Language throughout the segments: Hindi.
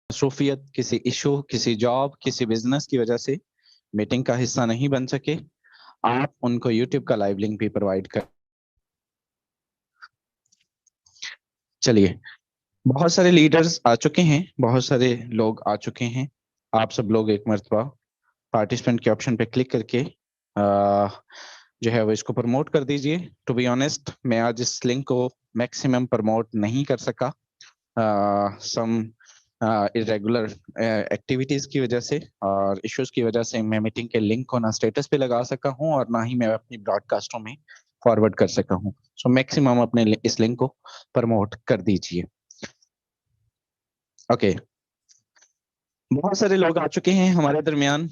मसरूफियत, किसी इशू, किसी जॉब, किसी बिजनेस की वजह से मीटिंग का हिस्सा नहीं बन सके, आप उनको यूट्यूब का लाइव लिंक भी प्रोवाइड कर। चलिए, बहुत सारे लीडर्स आ चुके हैं, बहुत सारे लोग आ चुके हैं। आप सब लोग एक मर्तबा पार्टिसिपेंट के ऑप्शन पे क्लिक करके जो है वो इसको प्रमोट कर दीजिए। टू बी ऑनेस्ट, मैं आज इस लिंक को मैक्सिमम प्रमोट नहीं कर सका, सम इरेगुलर एक्टिविटीज की वजह से और इश्यूज की वजह से मैं मीटिंग के लिंक को ना स्टेटस पे लगा सका हूं और ना ही मैं अपनी ब्रॉडकास्टों में फॉरवर्ड कर सका हूं। सो मैक्सिमम अपने इस लिंक को प्रमोट कर दीजिए। ओके, बहुत सारे लोग आ चुके हैं हमारे दरमियान।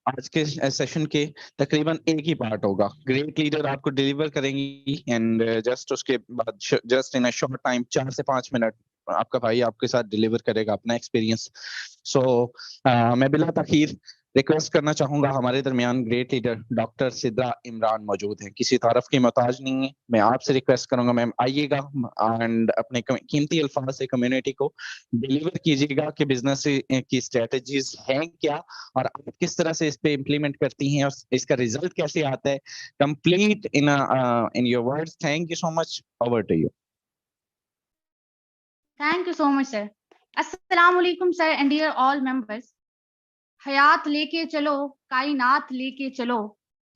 आज के सेशन के तकरीबन एक ही पार्ट होगा, ग्रेट लीडर आपको डिलीवर करेंगी एंड जस्ट उसके बाद just in a short time 4 से 5 मिनट आपका भाई आपके साथ डिलीवर करेगा अपना एक्सपीरियंस। सो मैं बिला ताखीर रिक्वेस्ट करना चाहूंगा, हमारे दरमियान great leader doctor Sidra Imran मौजूद हैं। किसी तारफ की मोहताज नहीं है, मैं आपसे रिक्वेस्ट करूंगा मैम आइएगा एंड अपने कीमती अल्फाज से कम्युनिटी को डिलीवर कीजिएगा कि बिजनेस की स्ट्रेटजीज हैं क्या और आप किस तरह से इस पे इम्प्लीमेंट करती हैं और इसका रिजल्ट कैसे आता है। Complete in your words. Thank you so much, over to you. Thank you so much, sir. Assalamualaikum, sir, and dear all members. हयात लेके चलो, कायनात लेके चलो,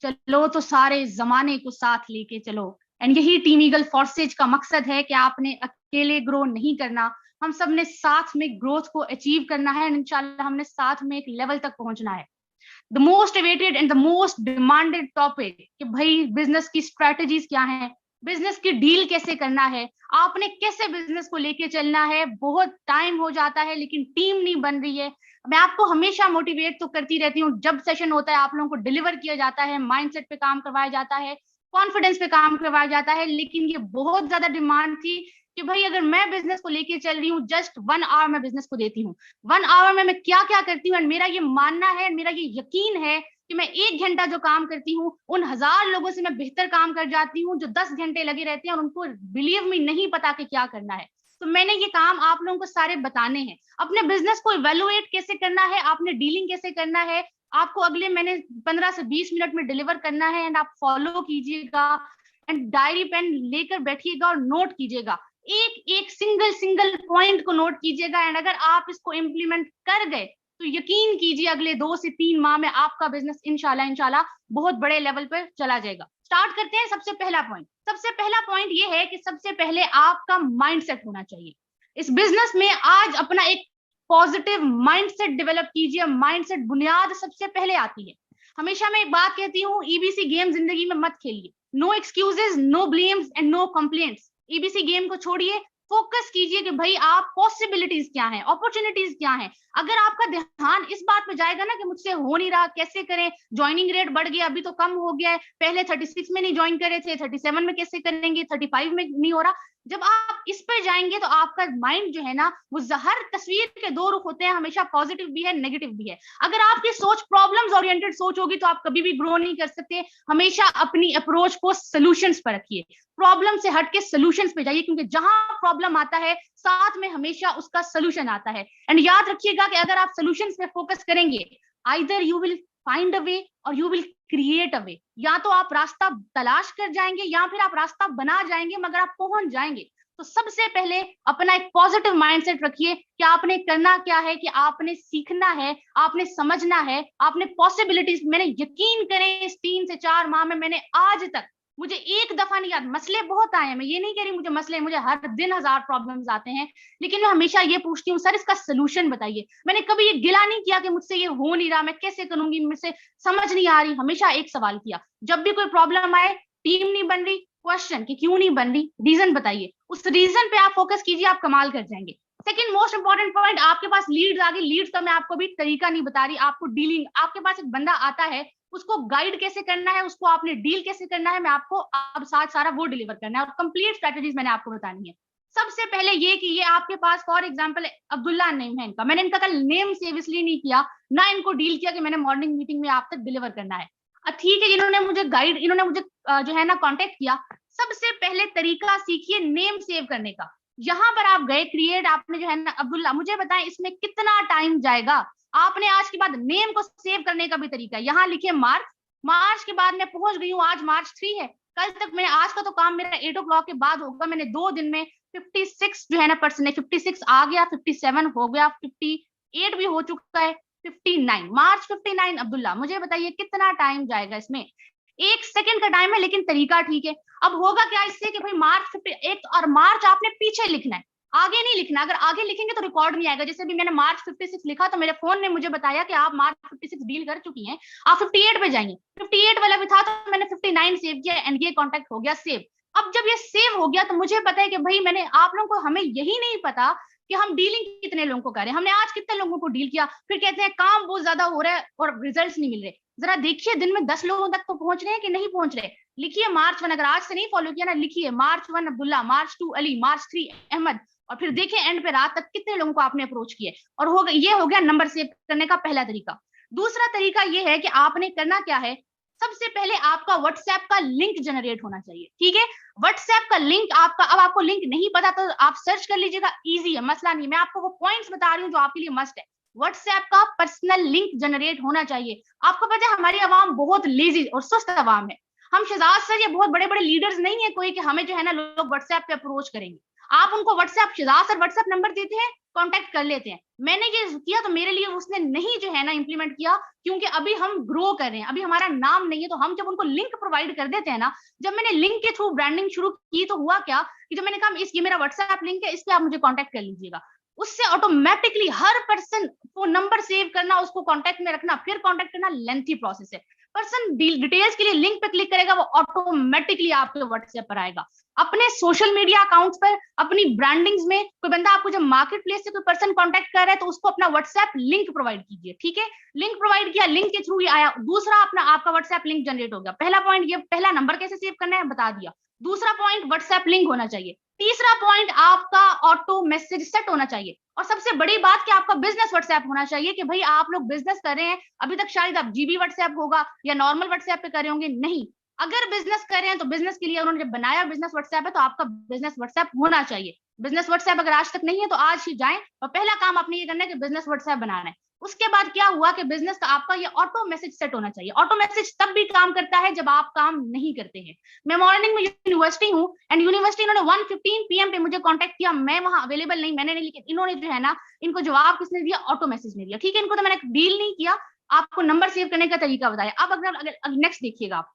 चलो तो सारे जमाने को साथ लेके चलो। एंड यही टीम ईगल फोर्सेज का मकसद है कि आपने अकेले ग्रो नहीं करना, हम सब ने साथ में ग्रोथ को अचीव करना है एंड इंशाल्लाह हमने साथ में एक लेवल तक पहुंचना है। The most awaited and the most demanded topic कि भाई बिजनेस की स्ट्रेटजीज क्या है, बिजनेस की डील कैसे करना है, आपने कैसे बिजनेस को लेके चलना है। बहुत टाइम हो जाता है लेकिन टीम नहीं बन रही है। मैं आपको हमेशा मोटिवेट तो करती रहती हूँ, जब सेशन होता है आप लोगों को डिलीवर किया जाता है, माइंडसेट पे काम करवाया जाता है, कॉन्फिडेंस पे काम करवाया जाता है। लेकिन ये बहुत ज्यादा डिमांड थी कि भाई अगर मैं बिजनेस को लेके चल रही हूँ, जस्ट 1 आवर मैं बिजनेस को देती हूँ, 1 आवर में मैं क्या क्या करती हूँ। मेरा ये मानना है, मेरा ये यकीन है कि मैं 1 घंटा जो काम करती हूँ उन 1000 लोगों से मैं बेहतर काम कर जाती हूँ जो 10 घंटे लगे रहते हैं और उनको बिलीव में नहीं पता कि क्या करना है। तो मैंने ये काम आप लोगों को सारे बताने हैं। अपने बिजनेस को इवेलुएट कैसे करना है, आपने डीलिंग कैसे करना है, आपको अगले मैंने 15 से 20 मिनट में डिलीवर करना है एंड आप फॉलो कीजिएगा एंड डायरी पेन लेकर बैठिएगा और नोट कीजिएगा, एक एक सिंगल पॉइंट को नोट कीजिएगा। एंड अगर आप इसको इम्प्लीमेंट कर गए तो यकीन कीजिए अगले 2 से 3 माह में आपका बिजनेस इंशाल्लाह बहुत बड़े लेवल पर चला जाएगा। स्टार्ट करते हैं। सबसे पहला पॉइंट ये है कि सबसे पहले आपका माइंडसेट होना चाहिए। इस बिजनेस में आज अपना एक पॉजिटिव माइंडसेट डेवलप कीजिए। माइंडसेट बुनियाद सबसे पहले आती है। हमेशा मैं एक बात कहती हूँ, ईबीसी गेम जिंदगी में मत खेलिए। No excuses, no blames and no complaints. EBC game को छोड़िए, फोकस कीजिए कि भाई आप पॉसिबिलिटीज क्या हैं, अपॉर्चुनिटीज क्या हैं। अगर आपका ध्यान इस बात पे जाएगा ना कि मुझसे हो नहीं रहा, कैसे करें, ज्वाइनिंग रेट बढ़ गया, अभी तो कम हो गया है, पहले 36 में नहीं ज्वाइन करे थे, 37 में कैसे करेंगे, 35 में नहीं हो रहा। जब आप इस पर जाएंगे तो आपका माइंड जो है ना, वो हर तस्वीर के 2 रुख होते हैं, हमेशा पॉजिटिव भी है, नेगेटिव भी है। अगर आपकी सोच प्रॉब्लम्स ओरिएंटेड सोच होगी तो आप कभी भी ग्रो नहीं कर सकते। हमेशा अपनी अप्रोच को सोल्यूशंस पर रखिए, प्रॉब्लम से हट के सोल्यूशंस पे जाइए, क्योंकि जहां प्रॉब्लम आता है साथ में हमेशा उसका सोल्यूशन आता है। एंड याद रखिएगा कि अगर आप सोल्यूशंस पे फोकस करेंगे, either you will find a way or you will create a way. या तो आप रास्ता तलाश कर जाएंगे या फिर आप रास्ता बना जाएंगे, मगर आप पहुंच जाएंगे। तो सबसे पहले अपना एक पॉजिटिव माइंडसेट रखिए कि आपने करना क्या है, कि आपने सीखना है, आपने समझना है, आपने पॉसिबिलिटीज। मैंने यकीन करें इस 3 से 4 माह में मैंने आज तक, मुझे एक दफा नहीं याद, मसले बहुत आए हैं, मैं ये नहीं कह रही मुझे मसले, मुझे हर दिन 1000 प्रॉब्लम्स आते हैं, लेकिन मैं हमेशा ये पूछती हूँ सर इसका सोल्यूशन बताइए। मैंने कभी ये गिला नहीं किया कि मुझसे ये हो नहीं रहा, मैं कैसे करूंगी, मुझसे समझ नहीं आ रही। हमेशा एक सवाल किया, जब भी कोई प्रॉब्लम आए, टीम नहीं बन रही, क्वेश्चन कि क्यों नहीं बन रही, रीजन बताइए, उस रीजन पे आप फोकस कीजिए, आप कमाल कर जाएंगे। सेकंड मोस्ट इंपॉर्टेंट पॉइंट, आपके पास लीड्स आ गई। लीड्स का मैं आपको भी तरीका नहीं बता रही, आपको डीलिंग, आपके पास एक बंदा आता है, उसको गाइड कैसे करना है, उसको आपने डील कैसे करना है, मैं आपको अब साथ सारा वो डिलीवर करना है और कंप्लीट स्ट्रेटजीज मैंने आपको बतानी है। सबसे पहले ये कि ये आपके पास फॉर एग्जांपल अब्दुल्ला नेम है इनका, मैंने इनका कल नेम सेव इसलिए नहीं किया, ना इनको डील किया कि मैंने मॉर्निंग मीटिंग में आप तक डिलीवर करना है। ठीक है, इन्होंने मुझे गाइड, इन्होंने मुझे जो है ना कांटेक्ट किया। सबसे पहले तरीका सीखिए नेम सेव करने का। यहाँ पर आप गए क्रिएट, आपने जो है ना अब्दुल्ला, मुझे बताएं इसमें कितना टाइम जाएगा। आपने आज के बाद नेम को सेव करने का भी तरीका, यहाँ लिखिए मार्च, मार्च के बाद मैं पहुंच गई हूँ, आज मार्च 3 है, कल तक मैं, आज का तो काम मेरा 8 o'clock के बाद होगा, मैंने 2 दिन में 56 जो है ना पर्सन, 56 आ गया, 57 हो गया, 58 भी हो चुका है, 59 मार्च 59 अब्दुल्ला, मुझे बताइए कितना टाइम जाएगा इसमें। 1 सेकंड का टाइम है, लेकिन तरीका ठीक है। अब होगा क्या इससे कि भाई मार्च 51, और मार्च आपने पीछे लिखना है, आगे नहीं लिखना, अगर आगे लिखेंगे तो रिकॉर्ड नहीं आएगा। जैसे भी मैंने मार्च 56 लिखा तो मेरे फोन ने मुझे बताया कि आप मार्च 56 डील कर चुकी हैं, आप 58 पे जाएंगे, 58 वाला भी था तो मैंने 59 सेव किया एंड ये कॉन्टेक्ट हो गया सेव। अब जब ये सेव हो गया तो मुझे पता है कि भाई मैंने, आप लोगों को, हमें यही नहीं पता कि हम डीलिंग कितने लोगों को कर रहे हैं, हमने आज कितने लोगों को डील किया, फिर कहते हैं काम बहुत ज्यादा हो रहा है और रिजल्ट्स नहीं मिल रहे। जरा देखिए दिन में 10 लोगों तक तो पहुंच रहे हैं कि नहीं पहुंच रहे। लिखिए मार्च 1, अगर आज से नहीं फॉलो किया ना, लिखिए मार्च 1 अब्दुल्ला, मार्च 2 अली, मार्च 3 अहमद, और फिर देखिए एंड पे रात तक कितने लोगों को आपने अप्रोच किए, और हो गया, ये हो गया नंबर सेव करने का पहला तरीका। दूसरा तरीका ये है कि आपने करना क्या है, सबसे पहले आपका व्हाट्सएप का लिंक जनरेट होना चाहिए, ठीक है। व्हाट्सएप का लिंक आपका, अब आपको लिंक नहीं पता तो आप सर्च कर लीजिएगा, इजी है, मसला नहीं, मैं आपको वो पॉइंट्स बता रही हूँ जो आपके लिए मस्ट है। व्हाट्सएप का पर्सनल लिंक जनरेट होना चाहिए। आपको पता है हमारी आवाम बहुत लेजी और सुस्त आवाम है, हम शहजाद सर ये बहुत बड़े बड़े लीडर्स नहीं है कोई कि हमें जो है ना लोग व्हाट्सएप पे अप्रोच करेंगे। आप उनको WhatsApp, Shahzad sir WhatsApp number देते हैं, कांटेक्ट कर लेते हैं। मैंने ये किया तो मेरे लिए उसने नहीं जो है ना इंप्लीमेंट किया, क्योंकि अभी हम ग्रो कर रहे हैं, अभी हमारा नाम नहीं है, तो हम जब उनको लिंक प्रोवाइड कर देते हैं ना, जब मैंने लिंक के थ्रू ब्रांडिंग शुरू की तो हुआ क्या कि जब मैंने कहा इस, ये मेरा व्हाट्सएप लिंक है, इस पे आप मुझे कांटेक्ट कर लीजिएगा, उससे ऑटोमेटिकली हर पर्सन को नंबर सेव करना, उसको कांटेक्ट में रखना, फिर कांटेक्ट करना लेंथी प्रोसेस है। पर्सन डिटेल्स के लिए लिंक पे क्लिक करेगा, वो ऑटोमेटिकली आपके व्हाट्सएप पर आएगा। अपने सोशल मीडिया अकाउंट्स पर, अपनी ब्रांडिंग्स में कोई बंदा आपको जब मार्केट प्लेस से कोई पर्सन कांटेक्ट कर रहा है तो उसको अपना व्हाट्सएप लिंक प्रोवाइड कीजिए, ठीक है। लिंक प्रोवाइड किया, लिंक के थ्रू ही आया, दूसरा अपना आपका व्हाट्सएप लिंक जनरेट हो गया। पहला पॉइंट ये, पहला नंबर कैसे सेव करना है बता दिया। दूसरा पॉइंट व्हाट्सएप लिंक होना चाहिए। तीसरा पॉइंट आपका ऑटो मैसेज सेट होना चाहिए, और सबसे बड़ी बात कि आपका बिजनेस व्हाट्सएप होना चाहिए कि भाई आप लोग बिजनेस कर रहे हैं, अभी तक शायद आप जीबी व्हाट्सएप होगा या नॉर्मल व्हाट्सएप पे कर रहे होंगे, नहीं, अगर बिजनेस कर रहे हैं तो बिजनेस के लिए उन्होंने जब बनाया बिजनेस व्हाट्सएप है तो आपका बिजनेस व्हाट्सएप होना चाहिए। बिजनेस व्हाट्सएप अगर आज तक नहीं है तो आज ही जाएं, और पहला काम आपने ये करना है कि बिजनेस व्हाट्सएप बनाना है। उसके बाद क्या हुआ कि बिजनेस का आपका ये ऑटो मैसेज सेट होना चाहिए। ऑटो मैसेज तब भी काम करता है जब आप काम नहीं करते हैं। मैं मॉर्निंग में यूनिवर्सिटी हूँ एंड यूनिवर्सिटी इन्होंने 1:15 PM पे मुझे कांटेक्ट किया, मैं वहां अवेलेबल नहीं, मैंने नहीं, लेकिन इन्होंने जो है ना, इनको जवाब किसने दिया, ऑटो मैसेज ने दिया, ठीक है। इनको तो मैंने डील नहीं किया, आपको नंबर सेव करने का तरीका बताया। अब अगर नेक्स्ट देखिएगा, आप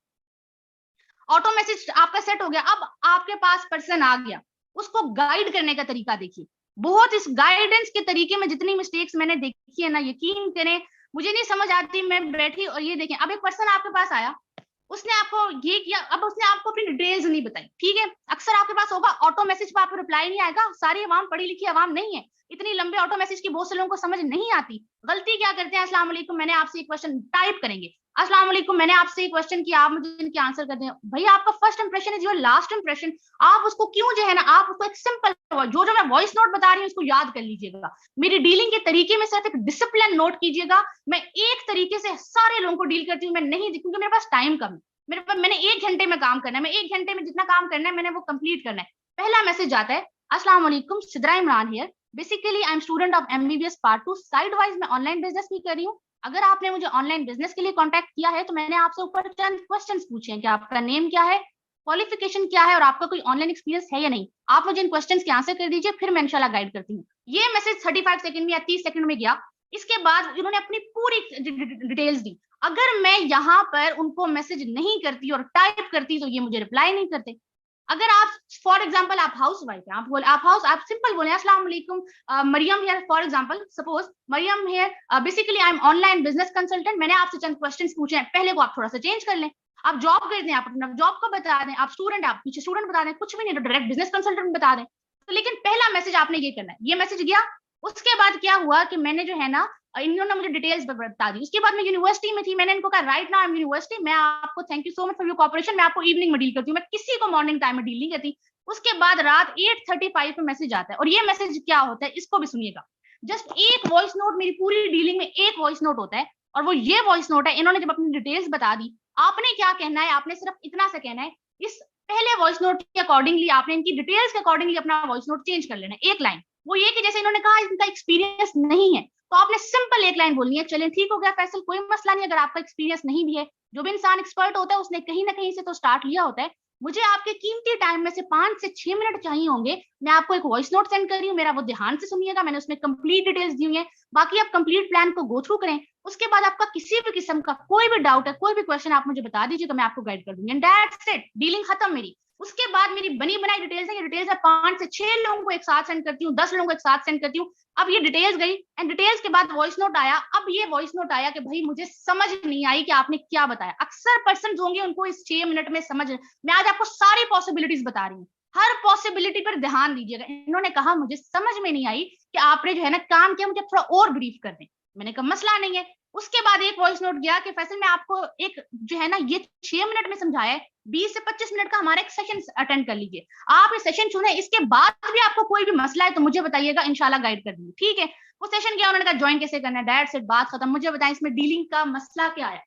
ऑटो मैसेज आपका सेट हो गया, अब आपके पास पर्सन आ गया, उसको गाइड करने का तरीका देखिए। बहुत इस गाइडेंस के तरीके में जितनी मिस्टेक्स मैंने देखी है ना, यकीन करें मुझे नहीं समझ आती, मैं बैठी और ये देखें, अब एक पर्सन आपके पास आया, उसने आपको ये किया, अब उसने आपको अपनी डिटेल्स नहीं बताई, ठीक है। अक्सर आपके पास होगा ऑटो मैसेज पर आपको रिप्लाई नहीं आएगा, सारी आवाम पढ़ी लिखी आवाम नहीं है, इतनी लंबे ऑटो मैसेज की बहुत से लोगों को समझ नहीं आती। गलती क्या करते हैं, अस्सलाम वालेकुम मैंने आपसे एक क्वेश्चन टाइप करेंगे, अस्सलाम वालेकुम मैंने आपसे एक क्वेश्चन किया, आप मुझे इनके आंसर कर दें। भाई आपका first impression is your last impression, आप उसको क्यों जो है ना, आप उसको एक सिंपल जो मैं वॉइस नोट बता रही हूँ उसको याद कर लीजिएगा, मेरी डीलिंग के तरीके में सिर्फ एक डिसिप्लिन नोट कीजिएगा। मैं एक तरीके से सारे लोगों को डील करती हूँ, मैं नहीं, क्योंकि मेरे पास टाइम कम है, मेरे पास, मैंने 1 घंटे में काम करना है, मैं 1 घंटे में जितना काम करना है मैंने वो कंप्लीट करना है। पहला मैसेज आता है, अस्सलाम वालेकुम, Sidra Imran here, basically I M student of MBBS part 2, side wise मैं ऑनलाइन बिजनेस भी कर रही हूँ। अगर आपने मुझे ऑनलाइन बिजनेस के लिए कांटेक्ट किया है तो मैंने आपसे ऊपर चंद क्वेश्चंस पूछे हैं कि आपका नेम क्या है, क्वालिफिकेशन क्या है और आपका कोई ऑनलाइन एक्सपीरियंस है या नहीं। आप मुझे इन क्वेश्चंस के आंसर कर दीजिए, फिर मैं इंशाल्लाह गाइड करती हूँ। ये मैसेज 35 सेकंड में या 30 सेकंड में गया। इसके बाद इन्होंने अपनी पूरी डिटेल्स दी। अगर मैं यहाँ पर उनको मैसेज नहीं करती और टाइप करती तो ये मुझे रिप्लाई नहीं करते। अगर आप फॉर एग्जांपल आप हाउस वाइफ है, आप सिंपल बोले अस्सलाम वालेकुम, Maryam here, for example suppose Maryam here, basically I am online business consultant, मैंने आपसे चंद क्वेश्चंस पूछे हैं, पहले को आप थोड़ा सा चेंज कर लें। आप जॉब करते हैं, आप अपना जॉब को बता दें, आप स्टूडेंट, आप पीछे स्टूडेंट बता दें, कुछ भी नहीं तो डायरेक्ट बिजनेस कंसल्टेंट बता दें। तो लेकिन पहला मैसेज आपने ये करना है, ये मैसेज गया। उसके बाद क्या हुआ कि मैंने जो है ना, इन्होंने मुझे डिटेल्स बता दी। उसके बाद मैं यूनिवर्सिटी में थी, मैंने इनको कहा right now I am university, मैं आपको thank you so much for your cooperation, मैं आपको इवनिंग में डील करती हूँ, मैं किसी को मॉर्निंग टाइम में डील नहीं करती। उसके बाद रात 8:35 पे मैसेज आता है, और ये मैसेज क्या होता है इसको भी सुनिएगा। जस्ट एक वॉइस नोट, मेरी पूरी डीलिंग में एक वॉइस नोट होता है, और वो ये वॉइस नोट है, इन्होंने जब अपनी डिटेल्स बता दी, आपने क्या कहना है, आपने सिर्फ इतना सा कहना है, इस पहले वॉइस नोट के अकॉर्डिंगली आपने इनकी डिटेल्स के अकॉर्डिंगली अपना वॉइस नोट चेंज कर लेना है। एक लाइन वो ये कि जैसे इन्होंने कहा इनका एक्सपीरियंस नहीं है, तो आपने सिंपल एक लाइन बोलनी है, चलिए ठीक हो गया फैसल, कोई मसला नहीं, अगर आपका एक्सपीरियंस नहीं भी है, जो भी इंसान एक्सपर्ट होता है उसने कहीं ना कहीं से तो स्टार्ट लिया होता है, मुझे आपके कीमती टाइम में से 5 से 6 मिनट चाहिए होंगे, मैं आपको एक वॉइस नोट सेंड कर रही हूँ, मेरा वो ध्यान से सुनिएगा, मैंने उसमें कंप्लीट डिटेल्स दी हुई है, बाकी आप कंप्लीट प्लान को गो थ्रू करें, उसके बाद आपका किसी भी किस्म का कोई भी डाउट है, कोई भी क्वेश्चन आप मुझे बता दीजिए, तो मैं आपको गाइड कर दूंगी, एंड दैट्स इट, डीलिंग खत्म मेरी। उसके बाद मेरी बनी बनाई डिटेल्स है, ये डिटेल्स है 5 से 6 लोगों को एक साथ सेंड करती हूँ, 10 लोगों को एक साथ सेंड करती हूँ। अब ये डिटेल्स गई एंड डिटेल्स के बाद वॉइस नोट आया, अब ये वॉइस नोट आया कि भाई मुझे समझ नहीं आई कि आपने क्या बताया। अक्सर पर्सन होंगे उनको इस 6 मिनट में समझ, मैं आज आपको सारी पॉसिबिलिटीज बता रही हूँ, हर पॉसिबिलिटी पर ध्यान दीजिएगा। इन्होंने कहा मुझे समझ में नहीं आई कि आपने जो है ना काम किया, मुझे थोड़ा और ब्रीफ कर दें, मैंने कहा मसला नहीं है। उसके बाद एक वॉइस नोट गया कि फैसल मैं आपको एक जो है ना ये 6 मिनट में समझाया है, 20 से 25 मिनट का हमारा एक सेशन अटेंड कर लीजिए, आप ये सेशन चुने, इसके बाद भी आपको कोई भी मसला है तो मुझे बताइएगा, इंशाल्लाह गाइड कर दूंगी, ठीक है। वो सेशन गया, उन्होंने कहा ज्वाइन कैसे करना है, दैट्स इट, बात खत्म, मुझे बताएं इसमें डीलिंग का मसला क्या है,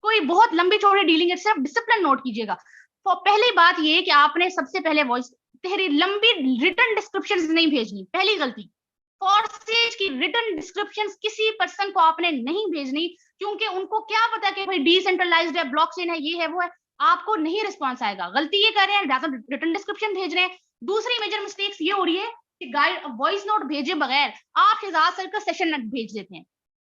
कोई बहुत लंबी चौड़ी डीलिंग है, सिर्फ डिसिप्लिन नोट कीजिएगा। तो पहली बात ये कि आपने सबसे पहले वॉइस तेरी लंबी रिटर्न डिस्क्रिप्शन नहीं भेजनी, पहली गलती। फॉरसेज की रिटर्न डिस्क्रिप्शन किसी पर्सन को आपने नहीं भेजनी, क्योंकि उनको क्या पता कि भाई डिसेंट्रलाइज्ड है, ब्लॉकचेन है, ये है वो है, आपको नहीं रिस्पॉन्स आएगा। गलती ये कर रहे हैं, रिटर्न डिस्क्रिप्शन भेज रहे हैं। दूसरी मेजर मिस्टेक्स ये हो रही है कि गाइड वॉइस नोट भेजे बगैर आप शहजाद सर का सेशन भेज देते हैं।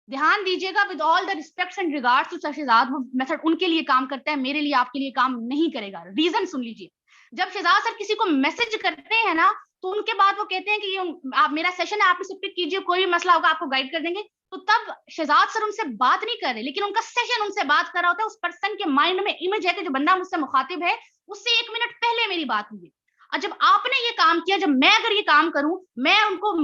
ध्यान दीजिएगा, with all the respect and regards to Shahzad, method उनके लिए काम करता है, मेरे लिए आपके लिए काम नहीं करेगा। रीजन सुन लीजिए, जब शहजाद सर किसी को मैसेज करते हैं ना, तो उनके बाद वो कहते हैं कि आप मेरा सेशन है, आप इसे पिक कीजिए, कोई भी मसला होगा आपको गाइड कर देंगे, तो तब शहजाद सर उनसे बात नहीं कर रहे, लेकिन उनका सेशन उनसे बात कर रहा होता है। उस पर्सन के माइंड में इमेज है कि जो बंदा मुझसे मुखातिब है उससे 1 मिनट पहले मेरी बात हुई। और जब आपने ये काम किया, जब मैं अगर ये काम करूं, मैं उनको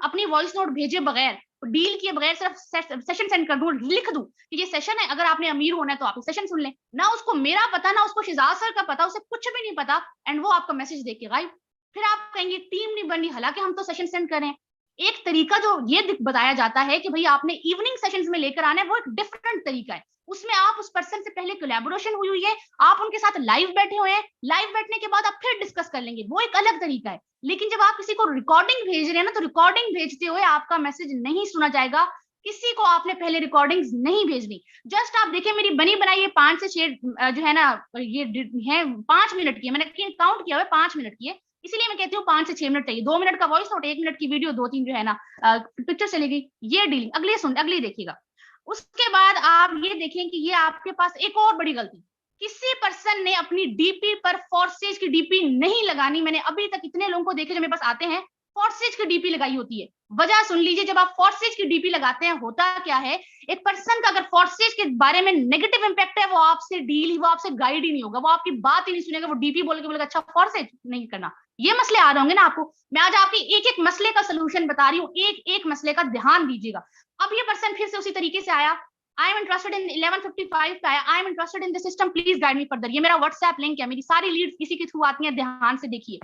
अपनी वॉइस नोट भेजे बगैर, डील किए बगैर सिर्फ सेशन सेंड कर दूं, लिख दूं कि ये सेशन है, अगर आपने अमीर होना है तो आप सेशन सुन लें, ना उसको मेरा पता, ना उसको शहजाद सर का पता, उसे कुछ भी नहीं पता, एंड वो आपका मैसेज देख के गायब। फिर आप कहेंगे टीम नहीं बनी, हालांकि हम तो सेशन सेंड करें। एक तरीका जो ये बताया जाता है कि भाई आपने इवनिंग सेशंस में लेकर आना है, वो एक डिफरेंट तरीका है, उसमें आप उस पर्सन से पहले कोलैबोरेशन हुई है, आप उनके साथ लाइव बैठे हुए हैं, लाइव बैठने के बाद आप फिर डिस्कस कर लेंगे, वो एक अलग तरीका है। लेकिन जब आप किसी को रिकॉर्डिंग भेज रहे हैं ना, तो रिकॉर्डिंग भेजते हुए आपका मैसेज नहीं सुना जाएगा, किसी को आपने पहले रिकॉर्डिंग्स नहीं भेजनी। जस्ट आप देखिए मेरी बनी बनाई ये 5 से 6 जो है ना ये है 5 मिनट की है, मैंने काउंट किया हुआ 5 मिनट की है, इसीलिए मैं कहती हूँ 5 से 6 मिनट चाहिए। 2 मिनट का वॉइस नोट, 1 मिनट की वीडियो, 2-3 जो है ना पिक्चर चलेगी, ये डीलिंग। अगली देखिएगा। उसके बाद आप ये देखें कि ये आपके पास एक और बड़ी गलती, किसी पर्सन ने अपनी डीपी पर फॉरसेज की डीपी नहीं लगानी। मैंने अभी तक इतने लोगों को देखे जो मेरे पास आते हैं, फॉरसेज की डीपी लगाई होती है। वजह सुन लीजिए, जब आप फॉरसेज की डीपी लगाते हैं होता क्या है, एक पर्सन का अगर फॉरसेज के बारे में नेगेटिव इंपैक्ट है, वो आपसे डील ही, वो आपसे गाइड ही नहीं होगा, वो आपकी बात ही नहीं सुनेगा, वो डीपी बोल के बोलेगा अच्छा फॉरसेज नहीं करना। ये मसले आ रहे होंगे ना आपको, मैं आज आपकी एक एक मसले का सोल्यूशन बता रही हूँ, एक एक मसले का ध्यान दीजिएगा। अब ये पर्सन फिर से उसी तरीके से आया, आई एम इंटरेस्टेड इन 1155 का आया, I am interested in the system, please guide me further. ये मेरा व्हाट्सएप लिंक है, मेरी सारी लीड्स इसी के थ्रू आती हैं, ध्यान से देखिए।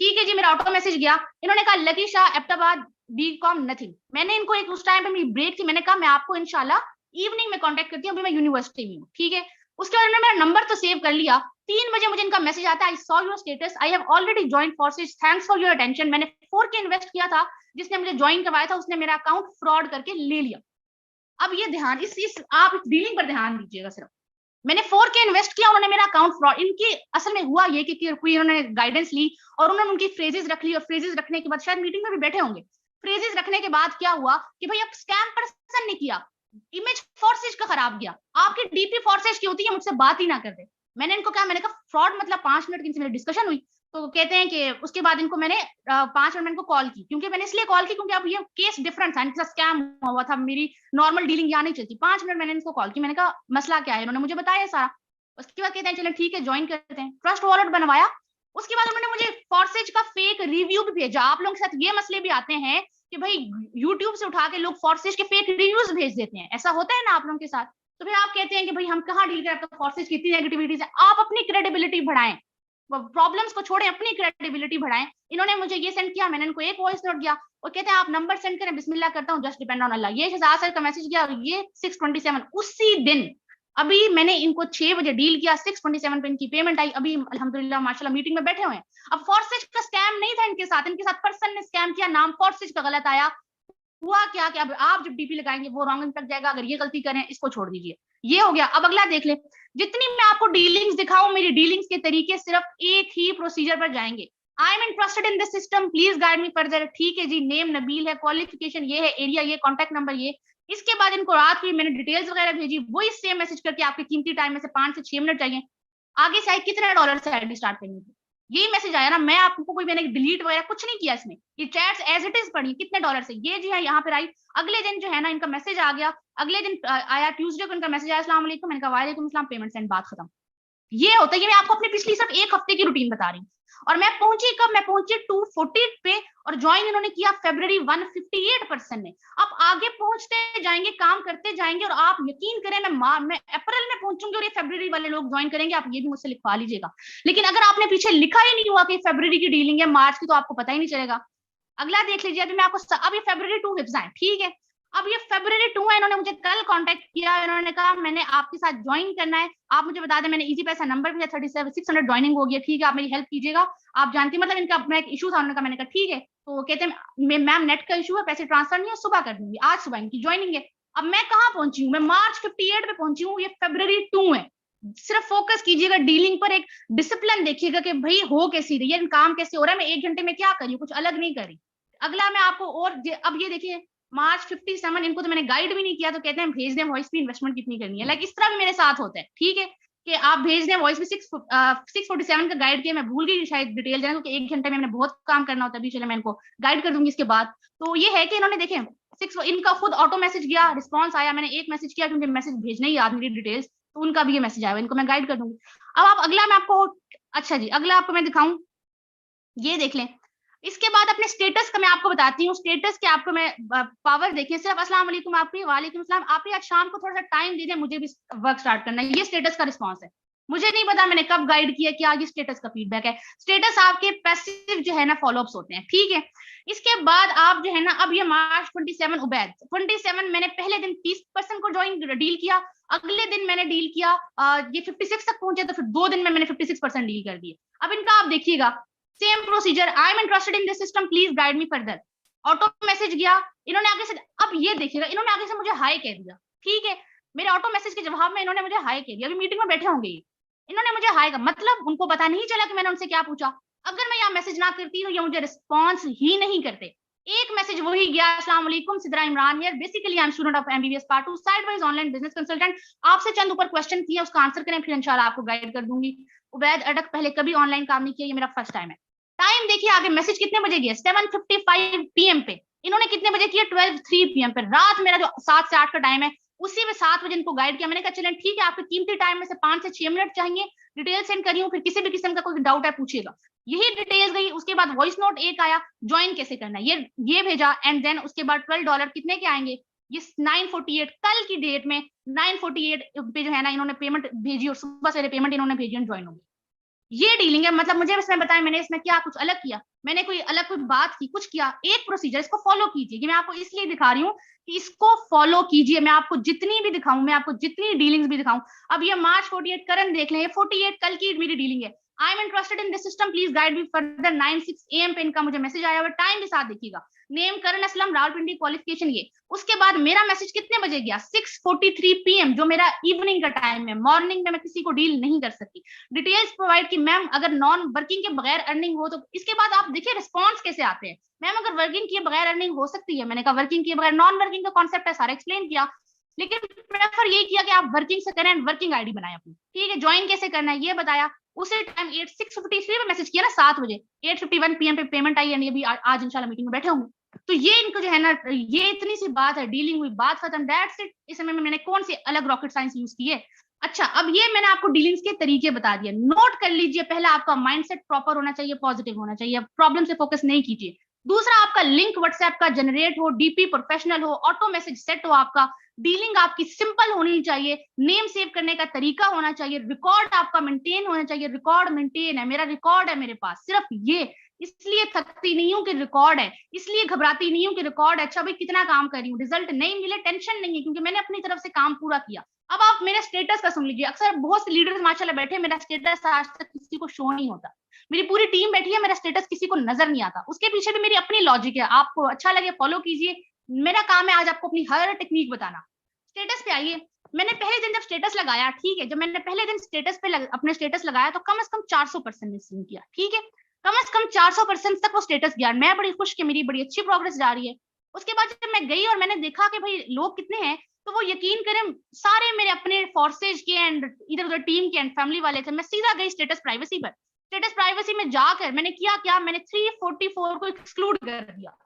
ठीक है जी, मेरा ऑटो मैसेज गया, इन्होंने कहा लकी शाह एबटाबाद बीकॉम नथिंग। मैंने इनको एक उस टाइम पे मेरी ब्रेक थी, मैंने कहा मैं आपको इंशाल्लाह इवनिंग में कांटेक्ट करती हूँ, अभी मैं यूनिवर्सिटी में हूँ, ठीक है। उसके बाद उन्होंने मेरा नंबर तो सेव कर लिया। 3 बजे मुझे इनका मैसेज आता है, I saw your status, I have already joined forces, thanks for your attention. मैंने 4K इन्वेस्ट किया था, जिसने मुझे ज्वाइन करवाया था उसने मेरा अकाउंट फ्रॉड करके ले लिया। अब ये ध्यान आप इस डीलिंग पर ध्यान दीजिएगा। सिर्फ मैंने 4K इन्वेस्ट किया, उन्होंने मेरा अकाउंट फ्रॉड, इनकी असल में हुआ ये कि कोई उन्होंने गाइडेंस ली और उन्होंने उनकी फ्रेजेस रख ली, और फ्रेजेस रखने के बाद शायद मीटिंग में भी बैठे होंगे, फ्रेजेस रखने के बाद क्या हुआ कि भाई अब स्कैम पर्सन ने किया, इमेज फोर्सेज का खराब गया, आपकी डीपी फोर्सेज की होती है, मुझसे बात ही ना कर दे। मैंने इनको कहा, मैंने कहा फ्रॉड मतलब 5 मिनट की इनसे मेरी डिस्कशन हुई, तो कहते हैं कि उसके बाद इनको मैंने 5 मिनट इनको कॉल की, क्योंकि मैंने इसलिए कॉल की क्योंकि अब ये केस डिफरेंट था, इनके साथ स्कैम हुआ था, मेरी नॉर्मल डीलिंग यहाँ नहीं चलती। 5 मिनट मैंने इनको कॉल की, मैंने कहा मसला क्या है, इन्होंने मुझे बताया सारा। उसके बाद कहते हैं चलो ठीक है ज्वाइन करते हैं, ट्रस्ट वॉलेट बनवाया। उसके बाद उन्होंने मुझे फोर्सेज का फेक रिव्यू भी भेजा। आप लोगों के साथ ये मसले भी आते हैं कि भाई यूट्यूब से उठा के लोग फोर्सेज के फेक रिव्यूज भेज देते हैं, ऐसा होता है ना आप लोगों के साथ। तो फिर आप कहते हैं कि भाई हम कहाँ डील करें, आपका फोर्सेज की इतनी नेगेटिविटीज है। आप अपनी क्रेडिबिलिटी बढ़ाएं, प्रॉब्लम्स को छोड़ें, अपनी क्रेडिबिलिटी बढ़ाएं। इन्होंने मुझे ये सेंड किया, मैंने इनको एक वॉइस नोट दिया, और कहते हैं आप नंबर सेंड करें, बिस्मिल्लाह करता हूँ, जस्ट डिपेंड ऑन अल्लाह। ये शहजाद सर का मैसेज गया, और ये 627 उसी दिन अभी मैंने इनको 6 बजे डील किया, 6:27 पे इनकी पेमेंट आई, अभी अल्हम्दुलिल्लाह माशाल्लाह मीटिंग में बैठे हुए हैं। अब फॉरसेज का स्कैम नहीं था इनके साथ पर्सन ने स्कैम किया, नाम फॉरसेज का गलत आया। हुआ क्या कि अब आप जब डीपी लगाएंगे वो रॉन्ग तक जाएगा, अगर ये गलती करें इसको छोड़ दीजिए। ये हो गया। अब अगला देख ले, जितनी मैं आपको डीलिंग्स दिखाऊं, मेरी डीलिंग्स के तरीके सिर्फ एक ही प्रोसीजर पर जाएंगे। I am interested in this system, please guide me further. ठीक है जी, नेम नबील है, क्वालिफिकेशन ये है, एरिया ये, कॉन्टैक्ट नंबर ये। इसके बाद इनको रात को मैंने डिटेल्स वगैरह भेजी, वही सेम मैसेज करके आपके कीमती टाइम में से 5 से 6 मिनट चाहिए, आगे से कितने डॉलर से आईडी स्टार्ट करनी थी, यही मैसेज आया ना। मैं आपको कोई मैंने डिलीट वगैरह कुछ नहीं किया इसमें, ये चैट्स एज इट इज पढ़ी, कितने डॉलर से, ये जी है यहाँ पर आई। अगले दिन जो है ना इनका मैसेज आ गया, अगले दिन आया ट्यूसडे को इनका मैसेज आया, अस्सलाम वालेकुम। मैंने कहा वालेकुम अस्सलाम, पेमेंट सेंड, बात खत्म। ये होता है, ये मैं आपको अपनी पिछली सिर्फ एक हफ्ते की रूटीन बता रही हूँ। और मैं पहुंची कब, मैं पहुंची 240 पे, और ज्वाइन इन्होंने किया फरवरी 158% ने। अब आगे पहुंचते जाएंगे, काम करते जाएंगे, और आप यकीन करें मैं अप्रैल में पहुंचूंगी और ये फरवरी वाले लोग ज्वाइन करेंगे। आप ये भी मुझसे लिखवा लीजिएगा। लेकिन अगर आपने पीछे लिखा ही नहीं हुआ कि फरवरी की डीलिंग है, मार्च की, तो आपको पता ही नहीं चलेगा। अगला देख लीजिए, अभी मैं आपको, अभी फरवरी 2 हिफ्ज है, ठीक है। अब ये फरवरी 2 है, इन्होंने मुझे कल कांटेक्ट किया, इन्होंने कहा मैंने आपके साथ ज्वाइन करना है, आप मुझे बता दें। मैंने इजी पैसा नंबर भी 37,600 ज्वाइनिंग हो गया, ठीक है, आप मेरी हेल्प कीजिएगा। आप जानती, मतलब इनका अपना एक इशू था, उन्होंने कहा, मैंने कहा ठीक है। तो कहते हैं मैम नेट का इशू है, पैसे ट्रांसफर नहीं है, सुबह कर दूंगी, आज सुबह इनकी ज्वाइनिंग है। अब मैं कहाँ पहुंची हूँ, मैं मार्च 58 पे पहुंची हूँ, ये फरवरी 2 है। सिर्फ फोकस कीजिएगा डीलिंग पर, एक डिसिप्लिन देखिएगा कि भाई हो कैसी रही है, काम कैसे हो रहा है, मैं 1 घंटे में क्या करी, कुछ अलग नहीं करी। अगला मैं आपको, और अब ये देखिए मार्च 57, इनको तो मैंने गाइड भी नहीं किया, तो कहते हैं भेज दें वॉइस भी, इन्वेस्टमेंट कितनी करनी है। लाइक इस तरह भी मेरे साथ होता है, ठीक है, कि आप भेज दें वॉइस भी। 647 का गाइड किया, मैं भूल गई शायद डिटेल देना, क्योंकि 1 घंटे में मैंने बहुत काम करना होता है। अभी चले मैं इनको गाइड कर दूंगी इसके बाद। तो ये है कि इन्होंने देखे इनका खुद ऑटो मैसेज गया, रिस्पॉन्स आया, मैंने एक मैसेज किया क्योंकि मैसेज भेजना ही याद मेरी डिटेल्स, तो उनका भी ये मैसेज आया, इनको मैं गाइड कर दूंगी। अब आप अगला मैं आपको, अच्छा जी, अगला आपको मैं दिखाऊं, ये देख लें। इसके बाद अपने स्टेटस का मैं आपको बताती हूँ, स्टेटस के आपको मैं पावर देखिए, सिर्फ अस्सलाम वालेकुम आप ही, वालेकुम अस्सलाम आप ही, आज शाम को थोड़ा सा टाइम दीजिए, मुझे भी वर्क स्टार्ट करना है। ये स्टेटस का रिस्पॉन्स है, मुझे नहीं पता मैंने कब गाइड किया, क्या ये स्टेटस का फीडबैक है। स्टेटस आपके पैसिव जो है ना फॉलोअप्स होते हैं, ठीक है। इसके बाद आप जो है ना, अब ये मार्च 27 उबैद 27, मैंने पहले दिन 30% को ज्वाइन डील किया, अगले दिन मैंने डील किया, ये 56 तक पहुंचे, तो फिर 2 दिन में मैंने 56% डील कर दिए। अब इनका आप देखिएगा same procedure, I am interested in this system, please guide me further. Auto message गया, इन्होंने आगे से, अब ये देखिएगा, इन्होंने आगे से मुझे हाई कह दिया, ठीक है। मेरे ऑटो मैसेज के जवाब में इन्होंने मुझे हाई कह दिया, अभी मीटिंग में बैठे होंगे, इन्होंने मुझे हाई का मतलब, उनको पता नहीं चला कि मैंने उनसे क्या पूछा। अगर मैं यहाँ मैसेज ना करती तो ये मुझे रिस्पॉन्स ही नहीं करते। एक मैसेज वही गया, अस्सलाम वालेकुम Sidra Imran here, basically I M student of MBBS part 2 sideways online business consultant. आपसे चंद ऊपर क्वेश्चन किए, उसका आंसर करें, फिर इंशाल्लाह आपको गाइड कर दूंगी। उबैद अडक, पहले कभी ऑनलाइन काम नहीं किया, ये मेरा फर्स्ट टाइम है। टाइम देखिए आगे, मैसेज कितने बजे गया, 7:55 PM पे। इन्होंने कितने बजे किया, 12:03 PM पे। रात मेरा जो 7 से 8 का टाइम है, उसी में 7 बजे इनको गाइड किया। मैंने कहा चलें ठीक है, आपके कीमती टाइम में से 5 से 6 मिनट चाहिए, डिटेल सेंड करी हूँ, फिर किसी भी किस्म का कोई डाउट है पूछिएगा। यही डिटेल्स गई। उसके बाद वॉइस नोट एक आया, ज्वाइन कैसे करना है, ये भेजा, एंड देन उसके बाद $12 कितने के आएंगे, ये 9:48 कल की डेट में 9:48 पे जो है ना इन्होंने पेमेंट भेजी, और सुबह सवेरे पेमेंट इन्होंने भेजी और ज्वाइन हो गई। ये डीलिंग है। मतलब मुझे इसमें बताएं मैंने इसमें क्या कुछ अलग किया, मैंने कोई अलग कोई बात की, कुछ किया, एक प्रोसीजर, इसको फॉलो कीजिए। मैं आपको इसलिए दिखा रही हूँ कि इसको फॉलो कीजिए। मैं आपको जितनी भी दिखाऊं, मैं आपको जितनी डीलिंग्स भी दिखाऊं, अब ये मार्च 48 करंट देख लें, ये 48 कल की मेरी डीलिंग है। I am interested in this system, please guide me further. 9:06 AM पे इनका मुझे मैसेज आया हुआ, टाइम भी साथ देखिएगा, नेम करण असलम, रावलपिंडी, क्वालिफिकेशन ये। उसके बाद मेरा मैसेज कितने बजे गया, 6:43 PM, जो मेरा इवनिंग का टाइम है, मॉर्निंग में मैं किसी को डील नहीं कर सकती। डिटेल्स प्रोवाइड की मैम, अगर नॉन वर्किंग के बगैर अर्निंग हो तो। इसके बाद आप देखिए रिस्पॉन्स कैसे आते हैं, मैम अगर वर्किंग किए बगैर अर्निंग हो सकती है, मैंने कहा वर्किंग किए बगैर, नॉन वर्किंग का कॉन्सेप्ट है, सारा एक्सप्लेन किया, लेकिन प्रेफर यही किया कि आप वर्किंग से करें, वर्किंग आईडी बनाए अपनी, ठीक है। ज्वाइन कैसे करना है ये बताया। उसी टाइम 6:53 में मैसेज किया ना 7 बजे, 8:51 PM पे पेमेंट आई, यानी अभी आज इंशाल्लाह मीटिंग में बैठे होंगे। तो ये इनको जो है ना, ये इतनी सी बात है, डीलिंग हुई, बात खत्म, दैट्स इट। इस समय में मैंने कौन सी अलग रॉकेट साइंस यूज की है। अच्छा, अब ये मैंने आपको डीलिंग्स के तरीके बता दिए, नोट कर लीजिए। पहला आपका माइंडसेट प्रॉपर होना चाहिए, पॉजिटिव होना चाहिए, प्रॉब्लम से फोकस नहीं कीजिए। दूसरा, आपका लिंक व्हाट्सएप का जनरेट हो, डीपी प्रोफेशनल हो, ऑटो मैसेज सेट हो, आपका डीलिंग आपकी सिंपल होनी चाहिए, नेम सेव करने का तरीका होना चाहिए, रिकॉर्ड आपका मेंटेन होना चाहिए। रिकॉर्ड मेंटेन है, मेरा रिकॉर्ड है मेरे पास, सिर्फ ये इसलिए थकती नहीं हूँ कि रिकॉर्ड है, इसलिए घबराती नहीं हूँ कि रिकॉर्ड है, अच्छा भाई कितना काम कर रही हूँ, रिजल्ट नहीं मिले टेंशन नहीं है, क्योंकि मैंने अपनी तरफ से काम पूरा किया। अब आप मेरे स्टेटस का सुन लीजिए, अक्सर बहुत से लीडर्स माशाल्लाह बैठे, मेरा स्टेटस आज तक किसी को शो नहीं होता, मेरी पूरी टीम बैठी है, मेरा स्टेटस किसी को नजर नहीं आता। उसके पीछे भी मेरी अपनी लॉजिक है, आपको अच्छा लगे फॉलो कीजिए, मेरा काम है आज आपको अपनी हर टेक्निक बताना। स्टेटस पे आइए, मैंने पहले दिन जब स्टेटस लगाया, ठीक है, जब मैंने पहले दिन स्टेटस पे अपने स्टेटस लगाया तो कम से कम 400% ने सीन किया, ठीक है, कम से कम 400% तक वो स्टेटस गया, मैं बड़ी खुश कि मेरी बड़ी अच्छी प्रोग्रेस जा रही है। उसके बाद जब मैं गई और मैंने देखा कि भाई लोग कितने हैं, तो वो यकीन करें सारे मेरे अपने फोर्सेज के एंड इधर उधर टीम के एंड फैमिली वाले थे। मैं सीधा गई स्टेटस प्राइवेसी पर, स्टेटस प्राइवेसी में जाकर मैंने किया क्या, मैंने 344 को एक्सक्लूड कर दिया।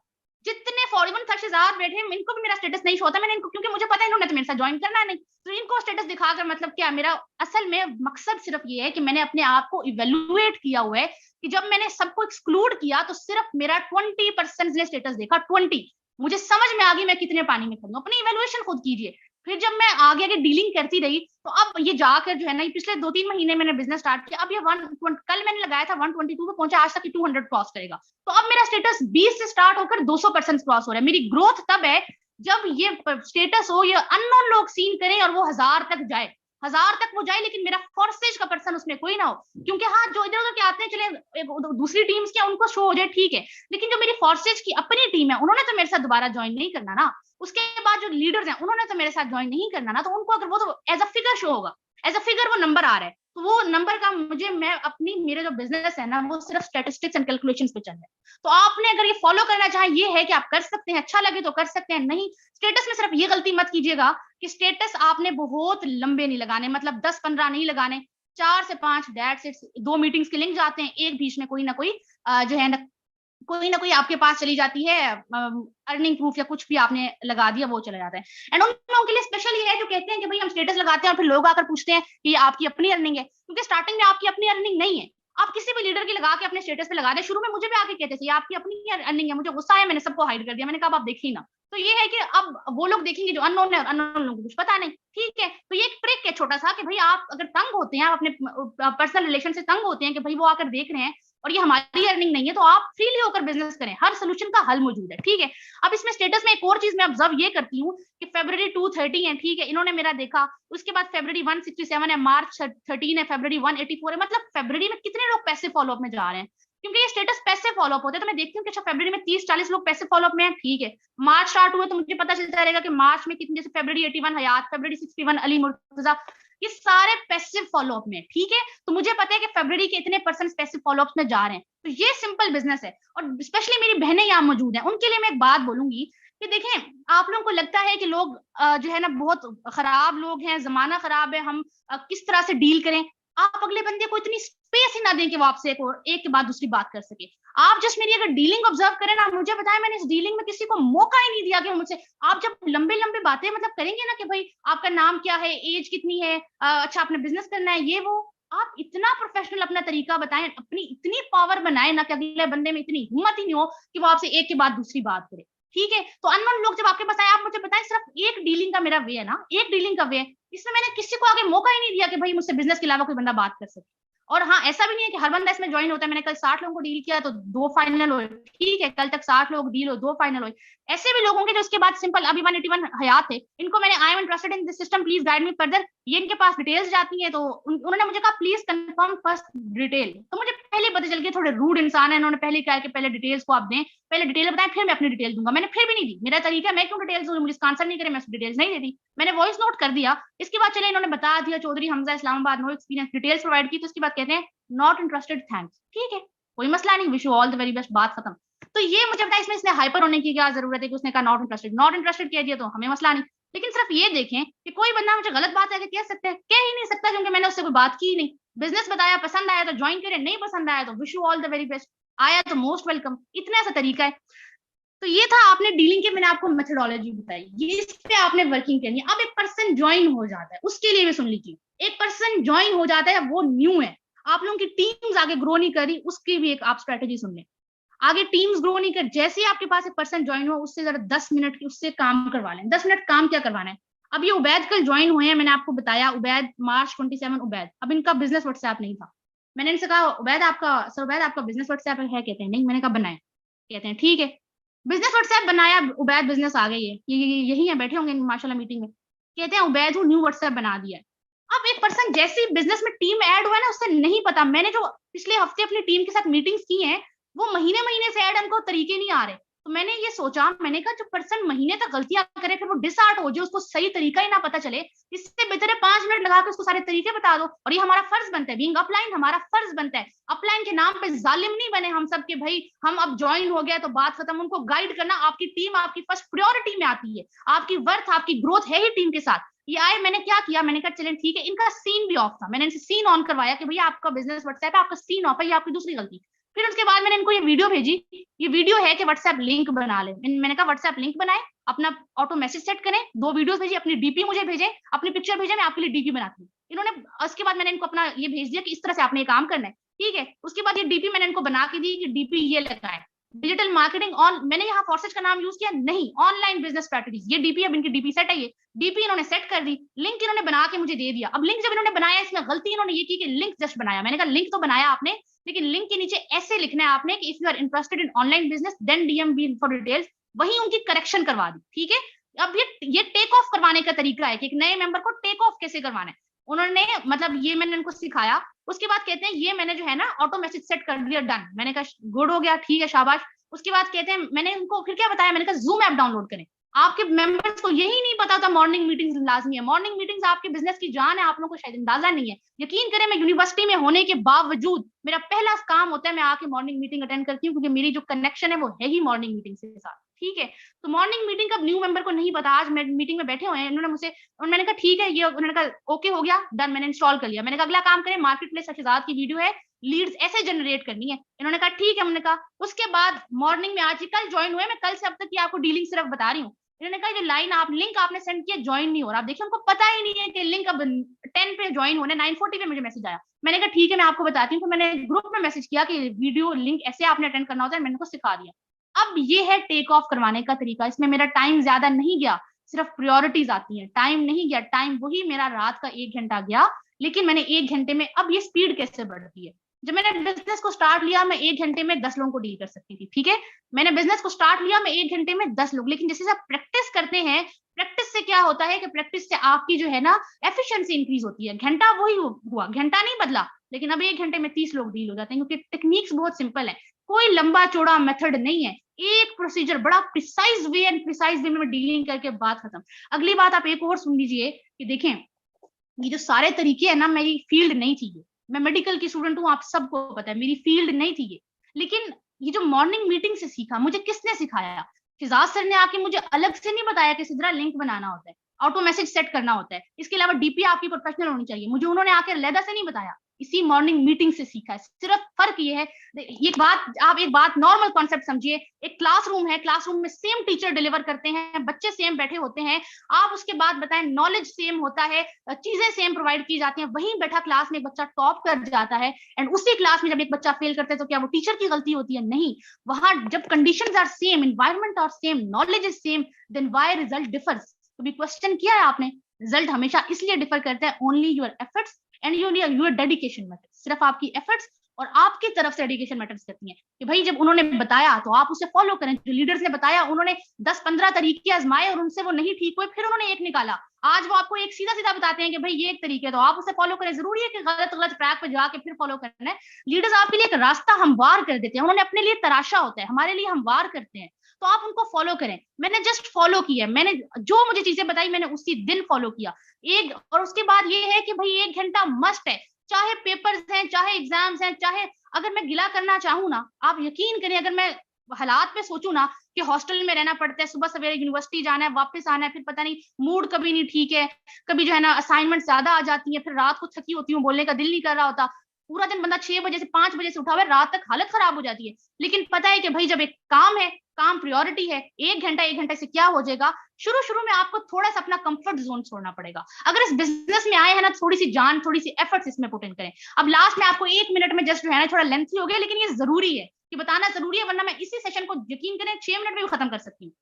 जितने 41,000 बैठे हैं, इनको भी मेरा स्टेटस नहीं शो होता, मैंने इनको, क्योंकि मुझे पता है इन्होंने तो मेरे साथ ज्वाइन करना नहीं, तो इनको स्टेटस दिखाकर मतलब क्या, मेरा असल में मकसद सिर्फ ये है कि मैंने अपने आप को इवेल्युएट किया हुआ है कि जब मैंने सबको एक्सक्लूड किया तो सिर्फ मेरा 20% ने स्टेटस देखा, 20। मुझे समझ में आ गई मैं कितने पानी में खड़ी हूँ, अपनी इवेल्युएशन खुद कीजिए। फिर जब मैं आगे आगे डीलिंग करती रही, तो अब ये जाकर जो है ना, पिछले 2-3 महीने मैंने बिजनेस स्टार्ट किया, अब ये कल मैंने लगाया था 122 पे पहुंचा, आज तक 200 क्रॉस करेगा। तो अब मेरा स्टेटस 20 से स्टार्ट होकर 200% क्रॉस हो रहा है। मेरी ग्रोथ तब है जब ये स्टेटस हो, ये अननोन लोग सीन करें और वो 1000 तक जाए, 1000 तक वो जाए, लेकिन मेरा फोर्सेज का पर्सन उसमें कोई ना हो। क्योंकि हाँ, जो इधर उधर के आते हैं, चले दूसरी टीम्स के उनको शो हो जाए, ठीक है, लेकिन जो मेरी फोर्सेज की अपनी टीम है, उन्होंने तो मेरे साथ दोबारा ज्वाइन नहीं करना ना। उसके बाद जो लीडर्स हैं, उन्होंने तो मेरे साथ ज्वाइन नहीं करना ना, तो उनको अगर वो तो एज अ फिगर शो होगा, एज अ फिगर वो नंबर आ रहा है, तो वो नंबर का मुझे, मैं अपनी, मेरे जो बिजनेस है ना, वो सिर्फ स्टैटिस्टिक्स एंड कैलकुलेशंस पे चल रहा है। तो आपने अगर ये फॉलो करना चाहे, ये है कि आप कर सकते हैं, अच्छा लगे तो कर सकते हैं, नहीं स्टेटस में सिर्फ ये गलती मत कीजिएगा कि स्टेटस आपने बहुत लंबे नहीं लगाने, मतलब 10-15 नहीं लगाने, 4 से 5 डेट्स, 2 मीटिंग्स के लिंक जाते हैं, एक बीच में कोई ना कोई जो है ना, कोई ना कोई आपके पास चली जाती है, अर्निंग प्रूफ या कुछ भी आपने लगा दिया, वो चला जाता है। एंड उन लोगों के लिए स्पेशल ये है जो कहते हैं कि भाई हम स्टेटस लगाते हैं और फिर लोग आकर पूछते हैं कि आपकी अपनी अर्निंग है, क्योंकि स्टार्टिंग में आपकी अपनी अर्निंग नहीं है। आप किसी भी लीडर की लगा के अपने स्टेटस पे लगा दे, शुरू में मुझे भी आके कहते थे आपकी अपनी अर्निंग है, मुझे गुस्सा है, मैंने सबको हाइड कर दिया, मैंने कहा आप देखिए ना। तो ये है कि अब वो लोग देखेंगे जो अननोन है, और अननोन लोगों को कुछ पता नहीं, ठीक है। तो ये एक ट्रिक है छोटा सा कि भाई आप अगर तंग होते हैं, आप अपने पर्सनल रिलेशन से तंग होते हैं कि भाई वो आकर देख रहे हैं और ये हमारी अर्निंग नहीं है, तो आप फ्रीली होकर बिजनेस करें, हर सोल्यूशन का हल मौजूद है, ठीक है। अब इसमें स्टेटस में एक और चीज मैं ऑब्जर्व ये करती हूँ कि फरवरी 230 है, ठीक है, इन्होंने मेरा देखा, उसके बाद फरवरी 167 है, मार्च 13 है, फरवरी 184 है, मतलब फरवरी में कितने लोग पैसे फॉलोअप में जा रहे हैं, क्योंकि ये स्टेटस पैसे फॉलोअप होते हैं। तो मैं देखती हूँ कि अच्छा फरवरी में 30-40 लोग पैसे फॉलोअप में है, ठीक है, मार्च स्टार्ट हुए तो मुझे पता चलता रहेगा कि मार्च में कितने, जैसे फरवरी 81 हयात, फरवरी 61 अली मुर्तजा, ये सारे पैसिव फॉलोअप में, ठीक है। तो मुझे पता है कि फरवरी के इतने % पैसिव फॉलोअप में जा रहे हैं, तो ये सिंपल बिजनेस है। और स्पेशली मेरी बहनें यहाँ मौजूद हैं, उनके लिए मैं एक बात बोलूंगी कि देखें, आप लोगों को लगता है कि लोग जो है ना बहुत खराब लोग हैं, जमाना खराब है, हम किस तरह से डील करें। आप अगले बंदे को इतनी स्पेस ही ना दें कि वो आपसे एक के बाद दूसरी बात कर सके। आप जस्ट मेरी अगर डीलिंग ऑब्जर्व करें ना, मुझे बताएं, मैंने इस डीलिंग में किसी को मौका ही नहीं दिया कि मुझसे, आप जब लंबे लंबे बातें मतलब करेंगे ना कि भाई आपका नाम क्या है, एज कितनी है, अच्छा आपने बिजनेस करना है, ये वो, आप इतना प्रोफेशनल अपना तरीका बताएं, अपनी इतनी पावर बनाए ना कि अगले बंदे में इतनी हिम्मत ही नहीं हो कि वो आपसे एक के बाद दूसरी बात करे, ठीक है। तो अननोन लोग जब आपके पास आए, आप मुझे बताएं, सिर्फ एक डीलिंग का मेरा वे है ना, एक डीलिंग का वे है, इसमें मैंने किसी को आगे मौका ही नहीं दिया कि भाई मुझसे बिजनेस के अलावा कोई बंदा बात कर सके। और हाँ, ऐसा भी नहीं है कि हर बंदा इसमें ज्वाइन होता है। मैंने कल 60 लोगों को डील किया तो 2 फाइनल हुए, ठीक है, कल तक 60 लोग डील हो, 2 फाइनल हुए। ऐसे भी लोग होंगे जो उसके बाद सिंपल, अभी 181 हयात थे, इनको मैंने I am interested in this system, please guide me further, ये इनके पास डिटेल्स जाती है, तो उन्होंने मुझे कहा प्लीज कंफर्म फर्स्ट डिटेल। तो मुझे पहले पता चल गया थोड़े रूड इंसान है, उन्होंने पहले कहा कि पहले डिटेल्स को आप दें, पहले डिटेल बताएं फिर मैं अपनी डिटेल दूंगा। मैंने फिर भी नहीं दी, मेरा तरीका, मैं क्यों डिटेल्स दूं, मुझे इसका आंसर नहीं करे, मैं डिटेल्स नहीं दे दी, मैंने वॉइस नोट कर दिया। इसके बाद चले इन्होंने बता दिया, Chaudhry Hamza Islamabad, no experience, details provide की, तो इसके बाद कहते हैं नॉट इंटरेस्टेड, थैंक्स, ठीक है, कोई मसला नहीं, wish you all the very best, बात खत्म। तो ये मुझे बताया, इसमें इसने हाइपर होने की क्या जरूरत है कि उसने कहा नॉट इंटरेस्टेड, नॉट इंटरेस्टेड कह दिया तो हमें मसला नहीं। लेकिन सिर्फ ये देखें कि कोई बंदा मुझे गलत बात है कह सकते हैं, कह ही नहीं सकता, क्योंकि मैंने उससे कोई बात की ही नहीं। बिजनेस बताया, पसंद आया तो ज्वाइन करें, नहीं पसंद आया तो wish you all the very best, आया तो मोस्ट वेलकम, इतना सा तरीका है। तो ये था आपने डीलिंग के, मैंने आपको मेथोडोलॉजी बताई, ये इस पे आपने वर्किंग करनी है। अब एक पर्सन ज्वाइन हो जाता है, उसके लिए भी सुन लीजिए, एक पर्सन ज्वाइन हो जाता है, वो न्यू है, आप लोगों की टीम्स आगे ग्रो नहीं करी, उसकी भी एक आप स्ट्रेटेजी सुन लें। आगे टीम्स ग्रो नहीं कर, जैसे ही आपके पास एक पर्सन ज्वाइन हो, उससे जरा 10 मिनट की उससे काम करवा लें। 10 मिनट काम क्या करवाना है? अब ये उबैद कल ज्वाइन हुए हैं, मैंने आपको बताया, उबैद मार्च 27 उबैद, अब इनका बिजनेस व्हाट्सएप नहीं था, मैंने इनसे कहा उबैद आपका बिजनेस व्हाट्सएप है? कहते हैं नहीं। मैंने कहा बनाए। कहते हैं ठीक है, बिजनेस व्हाट्सएप बनाया। उबैद बिजनेस आ गई है, यही है, बैठे होंगे माशाल्लाह मीटिंग में। कहते हैं उबैद न्यू व्हाट्सएप बना दिया है। अब एक पर्सन जैसे ही बिजनेस में टीम ऐड हुआ है ना, उससे नहीं पता, मैंने जो पिछले हफ्ते अपनी टीम के साथ मीटिंग्स की हैं, वो महीने महीने से ऐड उनको तरीके नहीं आ रहे। तो मैंने ये सोचा, मैंने कहा जो पर्सन महीने तक गलतियां करे फिर वो डिसआर्ट हो जाए, उसको सही तरीका ही ना पता चले, इससे बेहतर है 5 मिनट लगा के उसको सारे तरीके बता दो। और ये हमारा फर्ज बनता है, बीइंग अपलाइन हमारा फर्ज बनता है। अपलाइन के नाम पे जालिम नहीं बने हम सब के, भाई हम अब ज्वाइन हो गया तो बात खत्म। उनको गाइड करना, आपकी टीम आपकी फर्स्ट प्रायोरिटी में आती है, आपकी वर्थ आपकी ग्रोथ है ही टीम के साथ। ये आए, मैंने क्या किया, मैंने कहा चलें ठीक है। इनका सीन भी ऑफ था, मैंने इनसे सीन ऑन करवाया कि भैया आपका बिजनेस व्हाट्सएप है, आपका सीन ऑफ है, ये आपकी दूसरी गलती। फिर उसके बाद मैंने इनको ये वीडियो भेजी, ये वीडियो है कि व्हाट्सएप लिंक बना ले। मैंने कहा व्हाट्सएप लिंक बनाए, अपना ऑटो मैसेज सेट करें, 2 वीडियोस भेजिए, अपनी डीपी मुझे भेजें, अपनी पिक्चर भेजें, मैं आपके लिए डीपी बनाती हूँ। इन्होंने उसके बाद मैंने इनको अपना ये भेज दिया कि इस तरह से आपने ये काम करना है, ठीक है। उसके बाद ये डीपी मैंने इनको बना के दी कि डीपी ये लगाए, डिजिटल मार्केटिंग ऑन, मैंने यहाँ फॉरसेज का नाम यूज किया नहीं, ऑनलाइन बिजनेस स्ट्रेटजीज। ये डीपी, अब इनकी डीपी सेट है, ये डीपी इन्होंने सेट कर दी, लिंक इन्होंने बना के मुझे दे दिया। अब लिंक जब इन्होंने बनाया, इसमें गलती इन्होंने ये की कि लिंक जस्ट बनाया। मैंने कहा लिंक तो बनाया आपने, लेकिन लिंक के नीचे ऐसे लिखना है आपने कि if you are interested in online business then DM me for details. वही उनकी करेक्शन करवा दी, ठीक है। अब ये टेक ऑफ करवाने का तरीका है कि एक नए मेंबर को टेक ऑफ कैसे करवाना है, उन्होंने मतलब ये मैंने उनको सिखाया। उसके बाद कहते हैं ये मैंने जो है ना ऑटो मैसेज सेट कर दिया, डन। मैंने कहा गुड हो गया, ठीक है, शाबाश। उसके बाद कहते हैं मैंने उनको फिर क्या बताया, मैंने कहा जूम ऐप डाउनलोड करें। आपके मेंबर्स को यही नहीं पता था मॉर्निंग मीटिंग्स लाजमी है, मॉर्निंग मीटिंग्स आपके बिजनेस की जान है, आप लोगों को शायद अंदाजा नहीं है। यकीन करें, मैं यूनिवर्सिटी में होने के बावजूद मेरा पहला काम होता है मैं आके मॉर्निंग मीटिंग अटेंड करती हूँ, क्योंकि मेरी जो कनेक्शन है वो है ही मॉर्निंग मीटिंग के साथ, ठीक है। तो मॉर्निंग मीटिंग का न्यू मेंबर को नहीं पता, आज मीटिंग में बैठे हुए हैं, इन्होंने मुझसे, और मैंने कहा ठीक है, ये उन्होंने कहा ओके हो गया, डन, मैंने इंस्टॉल कर लिया। मैंने कहा अगला काम करें, मार्केट प्लेस शहजाद की वीडियो है, लीड्स ऐसे जनरेट करनी है। इन्होंने कहा ठीक है। हमने कहा उसके बाद मॉर्निंग में, आज कल ज्वाइन हुए, मैं कल से अब तक की आपको डीलिंग सिर्फ बता रही हूँ। इन्होंने कहा जो लाइन आप लिंक आपने सेंड किया ज्वाइन नहीं हो रहा। आप देखिए उनको पता ही नहीं है कि लिंक अब 10 पे ज्वाइन होने, 9:40 पे मुझे मैसेज आया। मैंने कहा ठीक है मैं आपको बताती हूँ। तो मैंने ग्रुप में मैसेज किया कि वीडियो लिंक ऐसे आपने अटेंड करना होता है, मैंने उनको सिखा दिया। अब ये है टेक ऑफ करवाने का तरीका। इसमें मेरा टाइम ज्यादा नहीं गया, सिर्फ प्रायोरिटीज आती हैं, टाइम नहीं गया। टाइम वही मेरा रात का 1 घंटा गया, लेकिन मैंने 1 घंटे में, अब ये स्पीड कैसे बढ़ती है। जब मैंने बिजनेस को स्टार्ट लिया, मैं 1 घंटे में 10 लोगों को डील कर सकती थी, ठीक है। मैंने बिजनेस को स्टार्ट लिया, मैं 1 घंटे में 10 लोग, लेकिन जैसे आप प्रैक्टिस करते हैं, प्रैक्टिस से क्या होता है कि प्रैक्टिस से आपकी जो है ना एफिशिएंसी इंक्रीज होती है। घंटा वही हुआ, घंटा नहीं बदला, लेकिन अब 1 घंटे में 30 लोग डील हो जाते हैं, क्योंकि टेक्निक्स बहुत सिंपल है, कोई लंबा चौड़ा मेथड नहीं है, एक प्रोसीजर, बड़ा प्रिसाइज वे एंड प्रिसाइज वे में डीलिंग करके बात खत्म। अगली बात आप एक और सुन लीजिए कि देखें, ये जो सारे तरीके है ना, मेरी फील्ड नहीं थी ये, मैं मेडिकल की स्टूडेंट हूँ, आप सबको पता है, मेरी फील्ड नहीं थी ये। लेकिन ये जो मॉर्निंग मीटिंग से सीखा, मुझे किसने सिखाया? फिजाज सर ने आके मुझे अलग से नहीं बताया कि सिद्रा लिंक बनाना होता है, ऑटो मैसेज सेट करना होता है, इसके अलावा डीपी आपकी प्रोफेशनल होनी चाहिए, मुझे उन्होंने आके अलग से नहीं बताया, इसी मॉर्निंग मीटिंग से सीखा है। सिर्फ फर्क ये है, एक बात नॉर्मल कॉन्सेप्ट समझिए, एक क्लासरूम है, क्लासरूम में सेम टीचर डिलीवर करते हैं, बच्चे सेम बैठे होते हैं, आप उसके बाद बताएं नॉलेज सेम होता है, चीजें सेम प्रोवाइड की जाती हैं, वहीं बैठा क्लास में एक बच्चा टॉप कर जाता है, एंड उसी क्लास में जब एक बच्चा फेल करता है तो क्या वो टीचर की गलती होती है? नहीं। वहां जब conditions are same, environment are same, knowledge is same, then why result differs? कभी क्वेश्चन किया है आपने? रिजल्ट हमेशा इसलिए डिफर करता है, only your efforts and your dedication matters. सिर्फ आपकी एफर्ट्स और आपकी तरफ से डेडिकेशन मैटर्स करती है, कि भाई जब उन्होंने बताया तो आप उसे फॉलो करें। जो लीडर्स ने बताया, उन्होंने 10-15 तरीके आजमाए और उनसे वो नहीं ठीक हुए, फिर उन्होंने एक निकाला। आज वो आपको एक सीधा सीधा बताते हैं कि भाई ये एक तरीके, तो आप उसे फॉलो करें। जरूरी है कि गलत गलत ट्रैक पे जाके फिर फॉलो करना है। लीडर्स आपके लिए एक रास्ता हमवार कर देते हैं, उन्होंने अपने लिए तराशा होता है, हमारे लिए हमवार करते हैं, तो आप उनको फॉलो करें। मैंने जस्ट फॉलो किया, मैंने जो मुझे चीजें बताई मैंने उसी दिन फॉलो किया एक। और उसके बाद ये है कि भाई 1 घंटा मस्ट है, चाहे पेपर्स हैं, चाहे एग्जाम्स हैं, चाहे अगर मैं गिला करना चाहूँ ना, आप यकीन करें, अगर मैं हालात में सोचूं ना कि हॉस्टल में रहना पड़ता है, सुबह सवेरे यूनिवर्सिटी जाना है, वापस आना है, फिर पता नहीं मूड कभी नहीं ठीक है, कभी जो है ना असाइनमेंट ज्यादा आ जाती है, फिर रात को थकी होती हूँ, बोलने का दिल नहीं कर रहा होता, पूरा दिन बंदा 6 बजे से 5 बजे से उठा हुआ है, रात तक हालत खराब हो जाती है। लेकिन पता है कि भाई जब एक काम है, काम प्रायोरिटी है, 1 घंटा से क्या हो जाएगा। शुरू में आपको थोड़ा सा अपना कंफर्ट जोन छोड़ना पड़ेगा। अगर इस बिजनेस में आए हैं ना, थोड़ी सी जान, थोड़ी सी एफर्ट्स इसमें पुट इन करें। अब लास्ट में आपको 1 मिनट में जस्ट जो है ना, थोड़ा लेंथी हो गया, लेकिन ये जरूरी है कि बताना जरूरी है, वरना मैं इसी सेशन को यकीन करें 6 मिनट में भी खत्म कर सकती हूँ।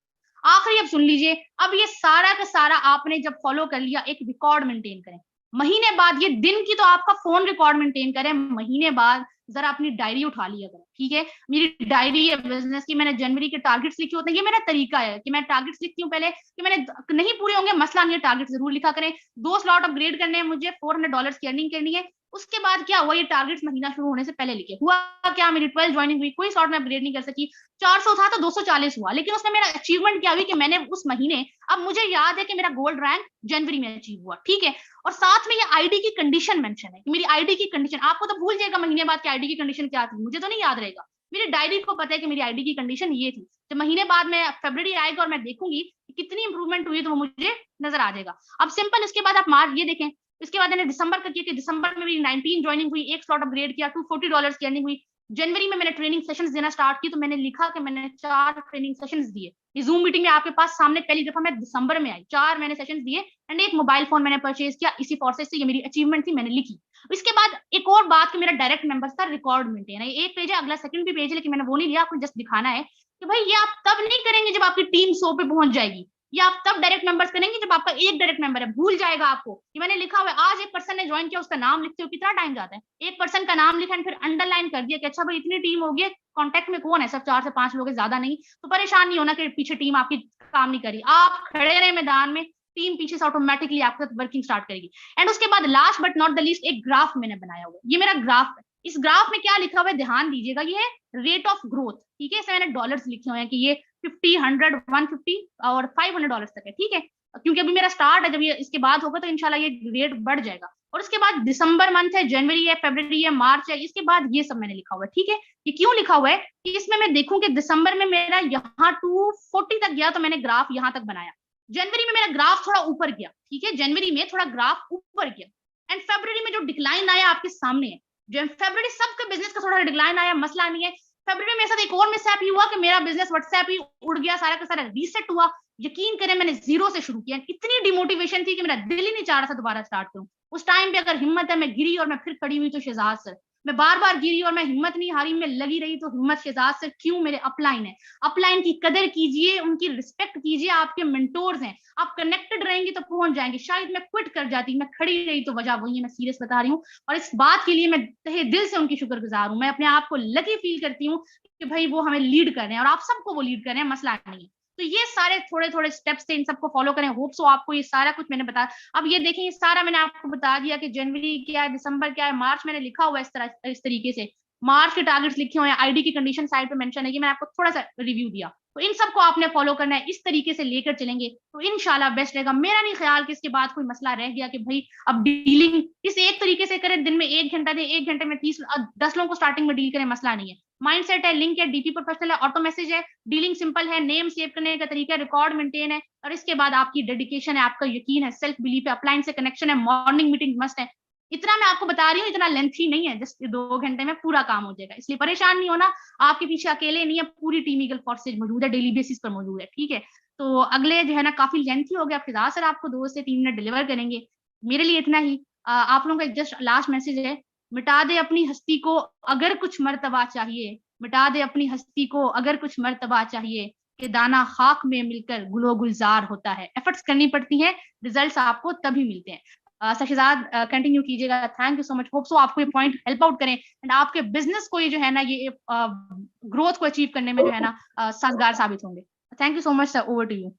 आखिरी अब सुन लीजिए, अब ये सारा का सारा आपने जब फॉलो कर लिया, एक रिकॉर्ड मेंटेन करें। महीने बाद, ये दिन की तो आपका फोन रिकॉर्ड मेंटेन करें, महीने बाद जरा अपनी डायरी उठा लिया करें, ठीक है। मेरी डायरी है बिजनेस की, मैंने जनवरी के टारगेट्स लिखे होते हैं, ये मेरा तरीका है कि मैं टारगेट्स लिखती हूँ पहले, कि मैंने नहीं पूरे होंगे मसला नहीं है, टारगेट जरूर लिखा करें। 2 स्लॉट अपग्रेड करने हैं मुझे, $400 की अर्निंग करनी है। उसके बाद क्या हुआ, ये टारगेट्स महीना शुरू होने से पहले लिखे। हुआ क्या, मेरी 12 ज्वाइनिंग हुई, कोई स्लॉट में अपग्रेड नहीं कर सकी, 400 था तो 240 हुआ, लेकिन उसमें मेरा अचीवमेंट क्या हुई कि मैंने उस महीने, अब मुझे याद है कि मेरा गोल्ड रैंक जनवरी में अचीव हुआ, ठीक है। और साथ में ये आईडी की कंडीशन मेंशन है कि मेरी आईडी की कंडीशन, आपको तो भूल जाएगा महीने बाद कि आईडी की कंडीशन क्या थी, मुझे तो नहीं याद रहेगा, मेरी डायरी को पता है कि मेरी आईडी की कंडीशन ये थी। तो महीने बाद में फरवरी आएगा और मैं देखूंगी कि कितनी इंप्रूवमेंट हुई, तो वो मुझे नजर आ जाएगा। अब सिंपल, इसके बाद आप मार्च ये देखें, इसके बाद मैंने दिसंबर का किया कि दिसंबर में मेरी 19 ज्वाइनिंग हुई, 1 स्लॉट अपग्रेड किया, $240 की अर्निंग हुई। जनवरी में मैंने ट्रेनिंग सेशंस देना स्टार्ट की, तो मैंने लिखा कि मैंने 4 ट्रेनिंग सेशंस दिए। ये जूम मीटिंग में आपके पास सामने पहली दफा मैं दिसंबर में आई, 4 मैंने सेशंस दिए, एंड एक मोबाइल फोन मैंने परचेज किया इसी प्रोसेस से, ये मेरी अचीवमेंट थी, मैंने लिखी। इसके बाद एक और बात कि मेरा डायरेक्ट मेंबर्स का रिकॉर्ड मेंटेन है, एक पेज है, अगला सेकंड भी पेज है, लेकिन मैंने वो नहीं लिया, आपको जस्ट दिखाना है कि भाई ये आप तब नहीं करेंगे जब आपकी टीम 100 पे पहुंच जाएगी, या आप तब डायरेक्ट मेंबर्स करेंगे जब आपका एक डायरेक्ट मेंबर है, भूल जाएगा आपको कि मैंने लिखा हुआ है। आज एक पर्सन ने ज्वाइन किया, उसका नाम लिखते हो कितना टाइम जाता है, एक पर्सन का नाम लिखा फिर अंडरलाइन कर दिया कि अच्छा भाई इतनी टीम होगी, कॉन्टेक्ट में कौन है, सब 4 से 5 लोग है, ज्यादा नहीं, तो परेशान नहीं होना कि पीछे टीम आपकी काम नहीं करी, आप खड़े रहे मैदान में, टीम पीछे से ऑटोमेटिकली आपके साथ वर्किंग स्टार्ट करेगी। एंड उसके बाद last but not the least, एक ग्राफ मैंने बनाया हुआ है, ये मेरा ग्राफ है। इस ग्राफ में क्या लिखा हुआ है ध्यान दीजिएगा, ये है रेट ऑफ ग्रोथ, ठीक है, इसमें मैंने डॉलर्स लिखे हुए हैं कि ये 50, 100, 150 और $500 तक है, ठीक है, क्योंकि अभी मेरा स्टार्ट है, जब ये इसके बाद होगा तो इंशाल्लाह ये रेट बढ़ जाएगा। और उसके बाद दिसंबर मंथ है, जनवरी है, फरवरी है, मार्च है, इसके बाद ये सब मैंने लिखा हुआ है, ठीक है। ये क्यों लिखा हुआ है कि इसमें मैं देखूं कि दिसंबर में मेरा यहाँ 240 तक गया, तो मैंने ग्राफ यहाँ तक बनाया। जनवरी में मेरा ग्राफ थोड़ा ऊपर गया, ठीक है, जनवरी में थोड़ा ग्राफ ऊपर गया। एंड फरवरी में जो डिक्लाइन आया आपके सामने है, जो फरवरी सबके बिजनेस का थोड़ा डिक्लाइन आया, मसला नहीं है। फरवरी में मेरे साथ एक और मिसहैप हुआ कि मेरा बिजनेस व्हाट्सएप ही उड़ गया, सारा का सारा रीसेट हुआ। यकीन करें मैंने 0 से शुरू किया, इतनी डिमोटिवेशन थी कि मेरा दिल ही नहीं चाह रहा था दोबारा स्टार्ट करूं। उस टाइम पे अगर हिम्मत है, मैं गिरी और मैं फिर खड़ी हुई तो शहजाद सर, मैं बार बार गिरी और मैं हिम्मत नहीं हारी, मैं लगी रही तो हिम्मत शहजाद सर क्यों, मेरे अपलाइन है, अपलाइन की कदर कीजिए, उनकी रिस्पेक्ट कीजिए, आपके मेंटोर्स हैं, आप कनेक्टेड रहेंगे तो पहुंच जाएंगे। शायद मैं क्विट कर जाती, मैं खड़ी रही तो वजह वही है, मैं सीरियस बता रही हूँ, और इस बात के लिए मैं तहे दिल से उनकी शुक्रगुजार हूँ। मैं अपने आप को लकी फील करती हूँ कि भाई वो हमें लीड कर रहे हैं और आप सबको वो लीड कर रहे हैं, मसला नहीं है। तो ये सारे थोड़े थोड़े स्टेप्स थे, इन सबको फॉलो करें। होप सो आपको ये सारा कुछ मैंने बताया। अब ये देखें, ये सारा मैंने आपको बता दिया कि जनवरी क्या है, दिसंबर क्या है, मार्च मैंने लिखा हुआ है इस तरीके से, मार्च के टारगेट्स लिखे हुए हैं, आईडी की कंडीशन साइड पे मेंशन है, कि मैंने आपको थोड़ा सा रिव्यू दिया। तो इन सबको आपने फॉलो करना है, इस तरीके से लेकर चलेंगे तो इंशाल्लाह बेस्ट रहेगा। मेरा नहीं ख्याल कि इसके बाद कोई मसला रह गया कि भाई अब डीलिंग इस एक तरीके से करें, दिन में 1 घंटा दे, 1 घंटे में 10 लोगों को स्टार्टिंग में डील करें, मसला नहीं है। माइंडसेट है, लिंक है, डीपी प्रोफेशनल है, ऑटो मैसेज है, डीलिंग सिंपल है, नेम सेव करने का तरीका है, रिकॉर्ड मेंटेन है, और इसके बाद आपकी डेडिकेशन है, आपका यकीन है, सेल्फ बिलीफ है, अपलाइन से कनेक्शन है, मॉर्निंग मीटिंग मस्ट है। इतना मैं आपको बता रही हूँ, इतना लेंथी नहीं है, जस्ट 2 घंटे में पूरा काम हो जाएगा, इसलिए परेशान नहीं होना। आपके पीछे अकेले नहीं है, पूरी टीम ईगल फोर्सेज मौजूद है, डेली बेसिस पर मौजूद है, ठीक है। तो अगले जो है ना काफी लेंथी हो गया, फिजा सर आपको 2 से 3 मिनट डिलीवर करेंगे, मेरे लिए इतना ही। आप लोगों का जस्ट लास्ट मैसेज है, मिटा दे अपनी हस्ती को अगर कुछ मर्तबा चाहिए, मिटा दे अपनी हस्ती को अगर कुछ मर्तबा चाहिए, कि दाना खाक में मिलकर गुलो गुलजार होता है। एफर्ट्स करनी पड़ती हैं, रिजल्ट्स आपको तभी मिलते हैं। शहजाद कंटिन्यू कीजिएगा, thank you so much. Hope so आपको ये पॉइंट हेल्प आउट करें एंड आपके बिजनेस को ये जो है ना, ये ग्रोथ को अचीव करने में जो है ना साजगार साबित होंगे। Thank you so much sir, over to you.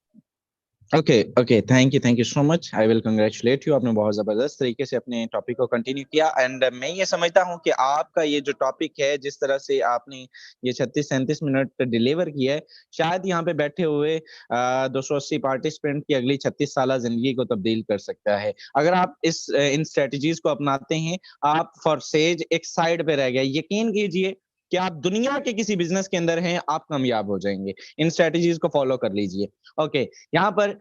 Okay thank you so much. I will congratulate you, आपने बहुत जबरदस्त तरीके से अपने टॉपिक को कंटिन्यू किया। एंड मैं ये समझता हूँ कि आपका ये जो टॉपिक है, जिस तरह से आपने ये 36-37 मिनट डिलीवर किया है, शायद यहाँ पे बैठे हुए 280 पार्टिसिपेंट की अगली 36 साल जिंदगी को तब्दील कर सकता है। अगर आप इन स्ट्रेटजीज को अपनाते हैं, आप फॉर सेज एक साइड पे रह गए, यकीन कीजिए कि आप दुनिया के किसी बिजनेस के अंदर हैं, आप कामयाब हो जाएंगे। इन स्ट्रेटजीज को फॉलो कर लीजिए। ओके, यहाँ पर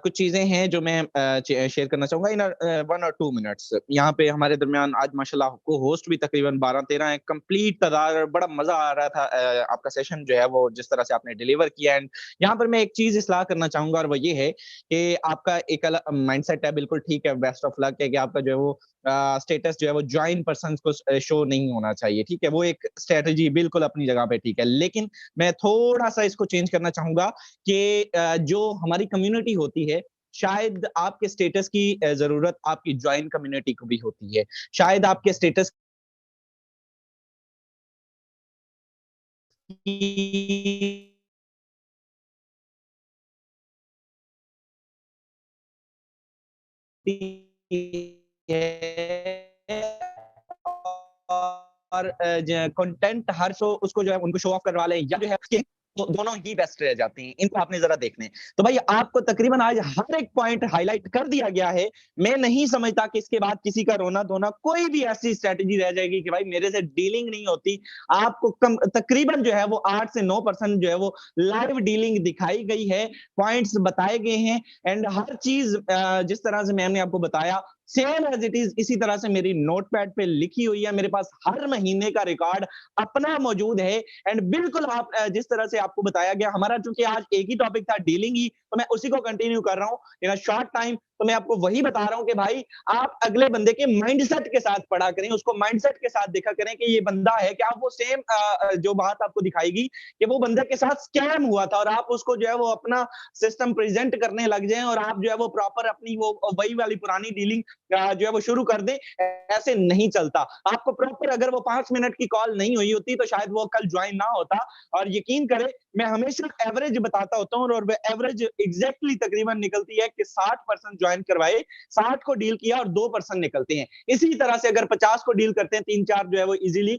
कुछ चीजें हैं जो मैं शेयर करना चाहूंगा इन 1 और 2 मिनट्स। यहाँ पे हमारे दरमियान आज माशाल्लाह को होस्ट भी तकरीबन 12-13 है, कंप्लीट तादाद, बड़ा मजा आ रहा था आपका सेशन जो है वो जिस तरह से आपने डिलीवर किया। एंड यहाँ पर मैं एक चीज इस्लाह करना चाहूंगा, और वो ये है कि आपका एक माइंडसेट है, बिल्कुल ठीक है, बेस्ट ऑफ लक है कि आपका जो है वो स्टेटस जो है वो ज्वाइन पर्सन को शो नहीं होना चाहिए, ठीक है, वो एक स्ट्रेटजी बिल्कुल अपनी जगह पे ठीक है। लेकिन मैं थोड़ा सा इसको चेंज करना चाहूंगा कि जो हमारी कम्युनिटी होती है, शायद आपके स्टेटस की जरूरत आपकी ज्वाइन कम्युनिटी को भी होती है। शायद आपके स्टेटस की और कंटेंट हर शो उसको जो है उनको शो ऑफ करवा ले या जो है उसके तो दोनों ही बेस्ट रह जाते हैं। इनको आपने जरा देखने तो भाई आपको तकरीबन आज हर एक पॉइंट हाईलाइट कर दिया गया है। मैं नहीं समझता कि इसके बाद किसी का रोना धोना कोई भी ऐसी स्ट्रेटेजी रह जाएगी कि भाई मेरे से डीलिंग नहीं होती। आपको कम तकरीबन जो है वो 8 से 9% जो है वो लाइव डीलिंग दिखाई गई है, पॉइंट्स बताए गए हैं एंड हर चीज जिस तरह से मैम ने आपको बताया सेम एज इट इज इसी तरह से मेरी नोटपैड पे लिखी हुई है। मेरे पास हर महीने का रिकॉर्ड अपना मौजूद है एंड बिल्कुल आप जिस तरह से आपको बताया गया, हमारा चूंकि आज एक ही टॉपिक था डीलिंग ही, तो मैं उसी को कंटिन्यू कर रहा हूँ इन अ शॉर्ट टाइम। तो मैं आपको वही बता रहा हूँ कि भाई आप अगले बंदे के माइंडसेट के साथ पढ़ा करें, उसको माइंडसेट के साथ देखा करें कि ये बंदा है क्या। वो सेम जो बात आपको दिखाएगी कि वो बंदे के साथ स्कैम हुआ था और आप उसको जो है वो अपना सिस्टम प्रेजेंट करने लग जाएं और आप जो है वो प्रॉपर अपनी वो वही वाली पुरानी डीलिंग जो है वो शुरू कर दें। ऐसे नहीं चलता। आपको प्रॉपर अगर वो 5 मिनट की कॉल नहीं हुई होती तो शायद वो कल ज्वाइन ना होता। और यकीन करें मैं हमेशा एवरेज बताता होता हूँ और एवरेज एग्जैक्टली तकरीबन निकलती है कि 60% ज्वाइन करवाए, 60 को डील किया और 2% निकलते हैं। इसी तरह से अगर 50 को डील करते हैं, 3-4 जो है वो इजीली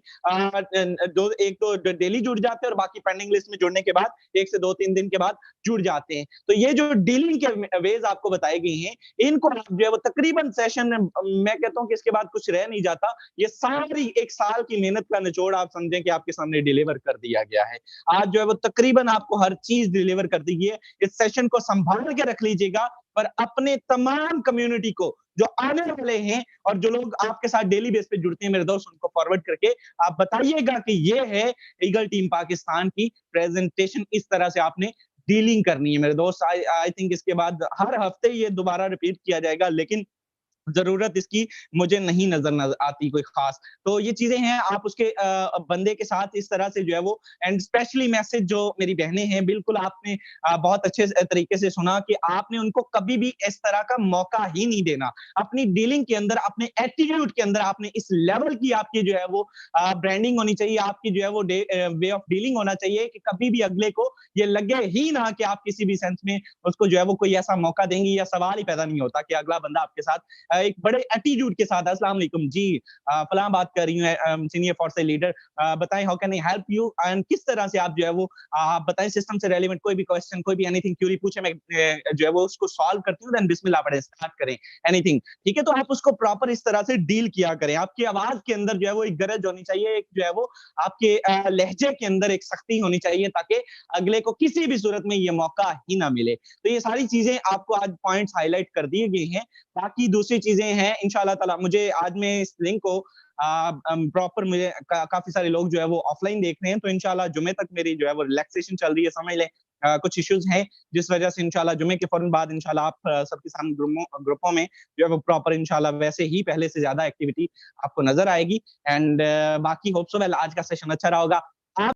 एक तो डेली जुड़ जाते हैं और बाकी पेंडिंग लिस्ट में जुड़ने के बाद 1 से 2-3 दिन के बाद जुड़ जाते हैं। तो ये जो डीलिंग के वेज आपको बताए गए हैं, इनको आप जो है वो तकरीबन सेशन मैं कहता हूं कि इसके बाद कुछ रह नहीं जाता। ये सारी एक साल की मेहनत का निचोड़ आप समझें कि आपके सामने डिलीवर कर दिया गया है। आज जो है वो तकरीबन आपको हर चीज डिलीवर कर दी गई है। इस सेशन को संभाल के रख लीजिएगा और अपने तमाम कम्युनिटी को जो आने वाले हैं और जो लोग आपके साथ डेली बेस पे जुड़ते हैं मेरे दोस्त, उनको फॉरवर्ड करके आप बताइएगा कि ये है ईगल टीम पाकिस्तान की प्रेजेंटेशन। इस तरह से आपने डीलिंग करनी है मेरे दोस्त। आई थिंक इसके बाद हर हफ्ते ये दोबारा रिपीट किया जाएगा, लेकिन जरूरत इसकी मुझे नहीं नजर आती कोई खास। तो ये चीजें हैं, आप उसके बंदे के साथ इस तरह से जो है वो एंड स्पेशली मैसेज जो मेरी बहनें हैं, बिल्कुल आपने बहुत अच्छे तरीके से सुना कि आपने उनको कभी भी इस तरह का मौका ही नहीं देना। अपनी डीलिंग के अंदर, अपने एटीट्यूड के अंदर आपने इस लेवल की आपकी जो है वो ब्रांडिंग होनी चाहिए, आपकी जो है वो वे ऑफ डीलिंग होना चाहिए कि कभी भी अगले को ये लगे ही ना कि आप किसी भी सेंस में उसको जो है वो कोई ऐसा मौका देंगे, या सवाल ही पैदा नहीं होता कि अगला बंदा आपके साथ एक बड़े एटीट्यूड के साथ अस्सलाम वालेकुम जी, फलां बात कर रही हूँ सीनियर फोर्स लीडर, बताएं how can I help you, and किस तरह से आप जो है वो आप बताएं सिस्टम से रेलेवेंट कोई भी क्वेश्चन, कोई भी एनीथिंग क्यूरी पूछे, मैं जो है वो उसको सॉल्व करती हूँ, देन बिस्मिल्लाह पढ़े स्टार्ट करें एनीथिंग। ठीक है, तो आप उसको प्रॉपर इस तरह से डील किया करें। आपकी आवाज के अंदर जो है वो एक गरज होनी चाहिए, एक जो है वो आपके लहजे के अंदर एक सख्ती होनी चाहिए, ताकि अगले को किसी भी सूरत में ये मौका ही ना मिले। तो ये सारी चीजें आपको आज पॉइंट्स हाईलाइट कर दिए गए हैं। बाकी दूसरी चीजें हैं इंशाल्लाह ताला, मुझे आज में इस लिंक को प्रॉपर मुझे काफी सारे लोग जो है वो ऑफलाइन देख रहे हैं, तो इंशाल्लाह जुमे तक मेरी जो है वो रिलैक्सेशन चल रही है, समझ लें कुछ इश्यूज हैं जिस वजह से इंशाल्लाह जुमे के फौरन बाद इंशाल्लाह आप सबके सामने ग्रुपों में जो है वो प्रॉपर इंशाल्लाह वैसे ही पहले से ज्यादा एक्टिविटी आपको नजर आएगी। एंड बाकी होप सो वेल आज का सेशन अच्छा रहा होगा।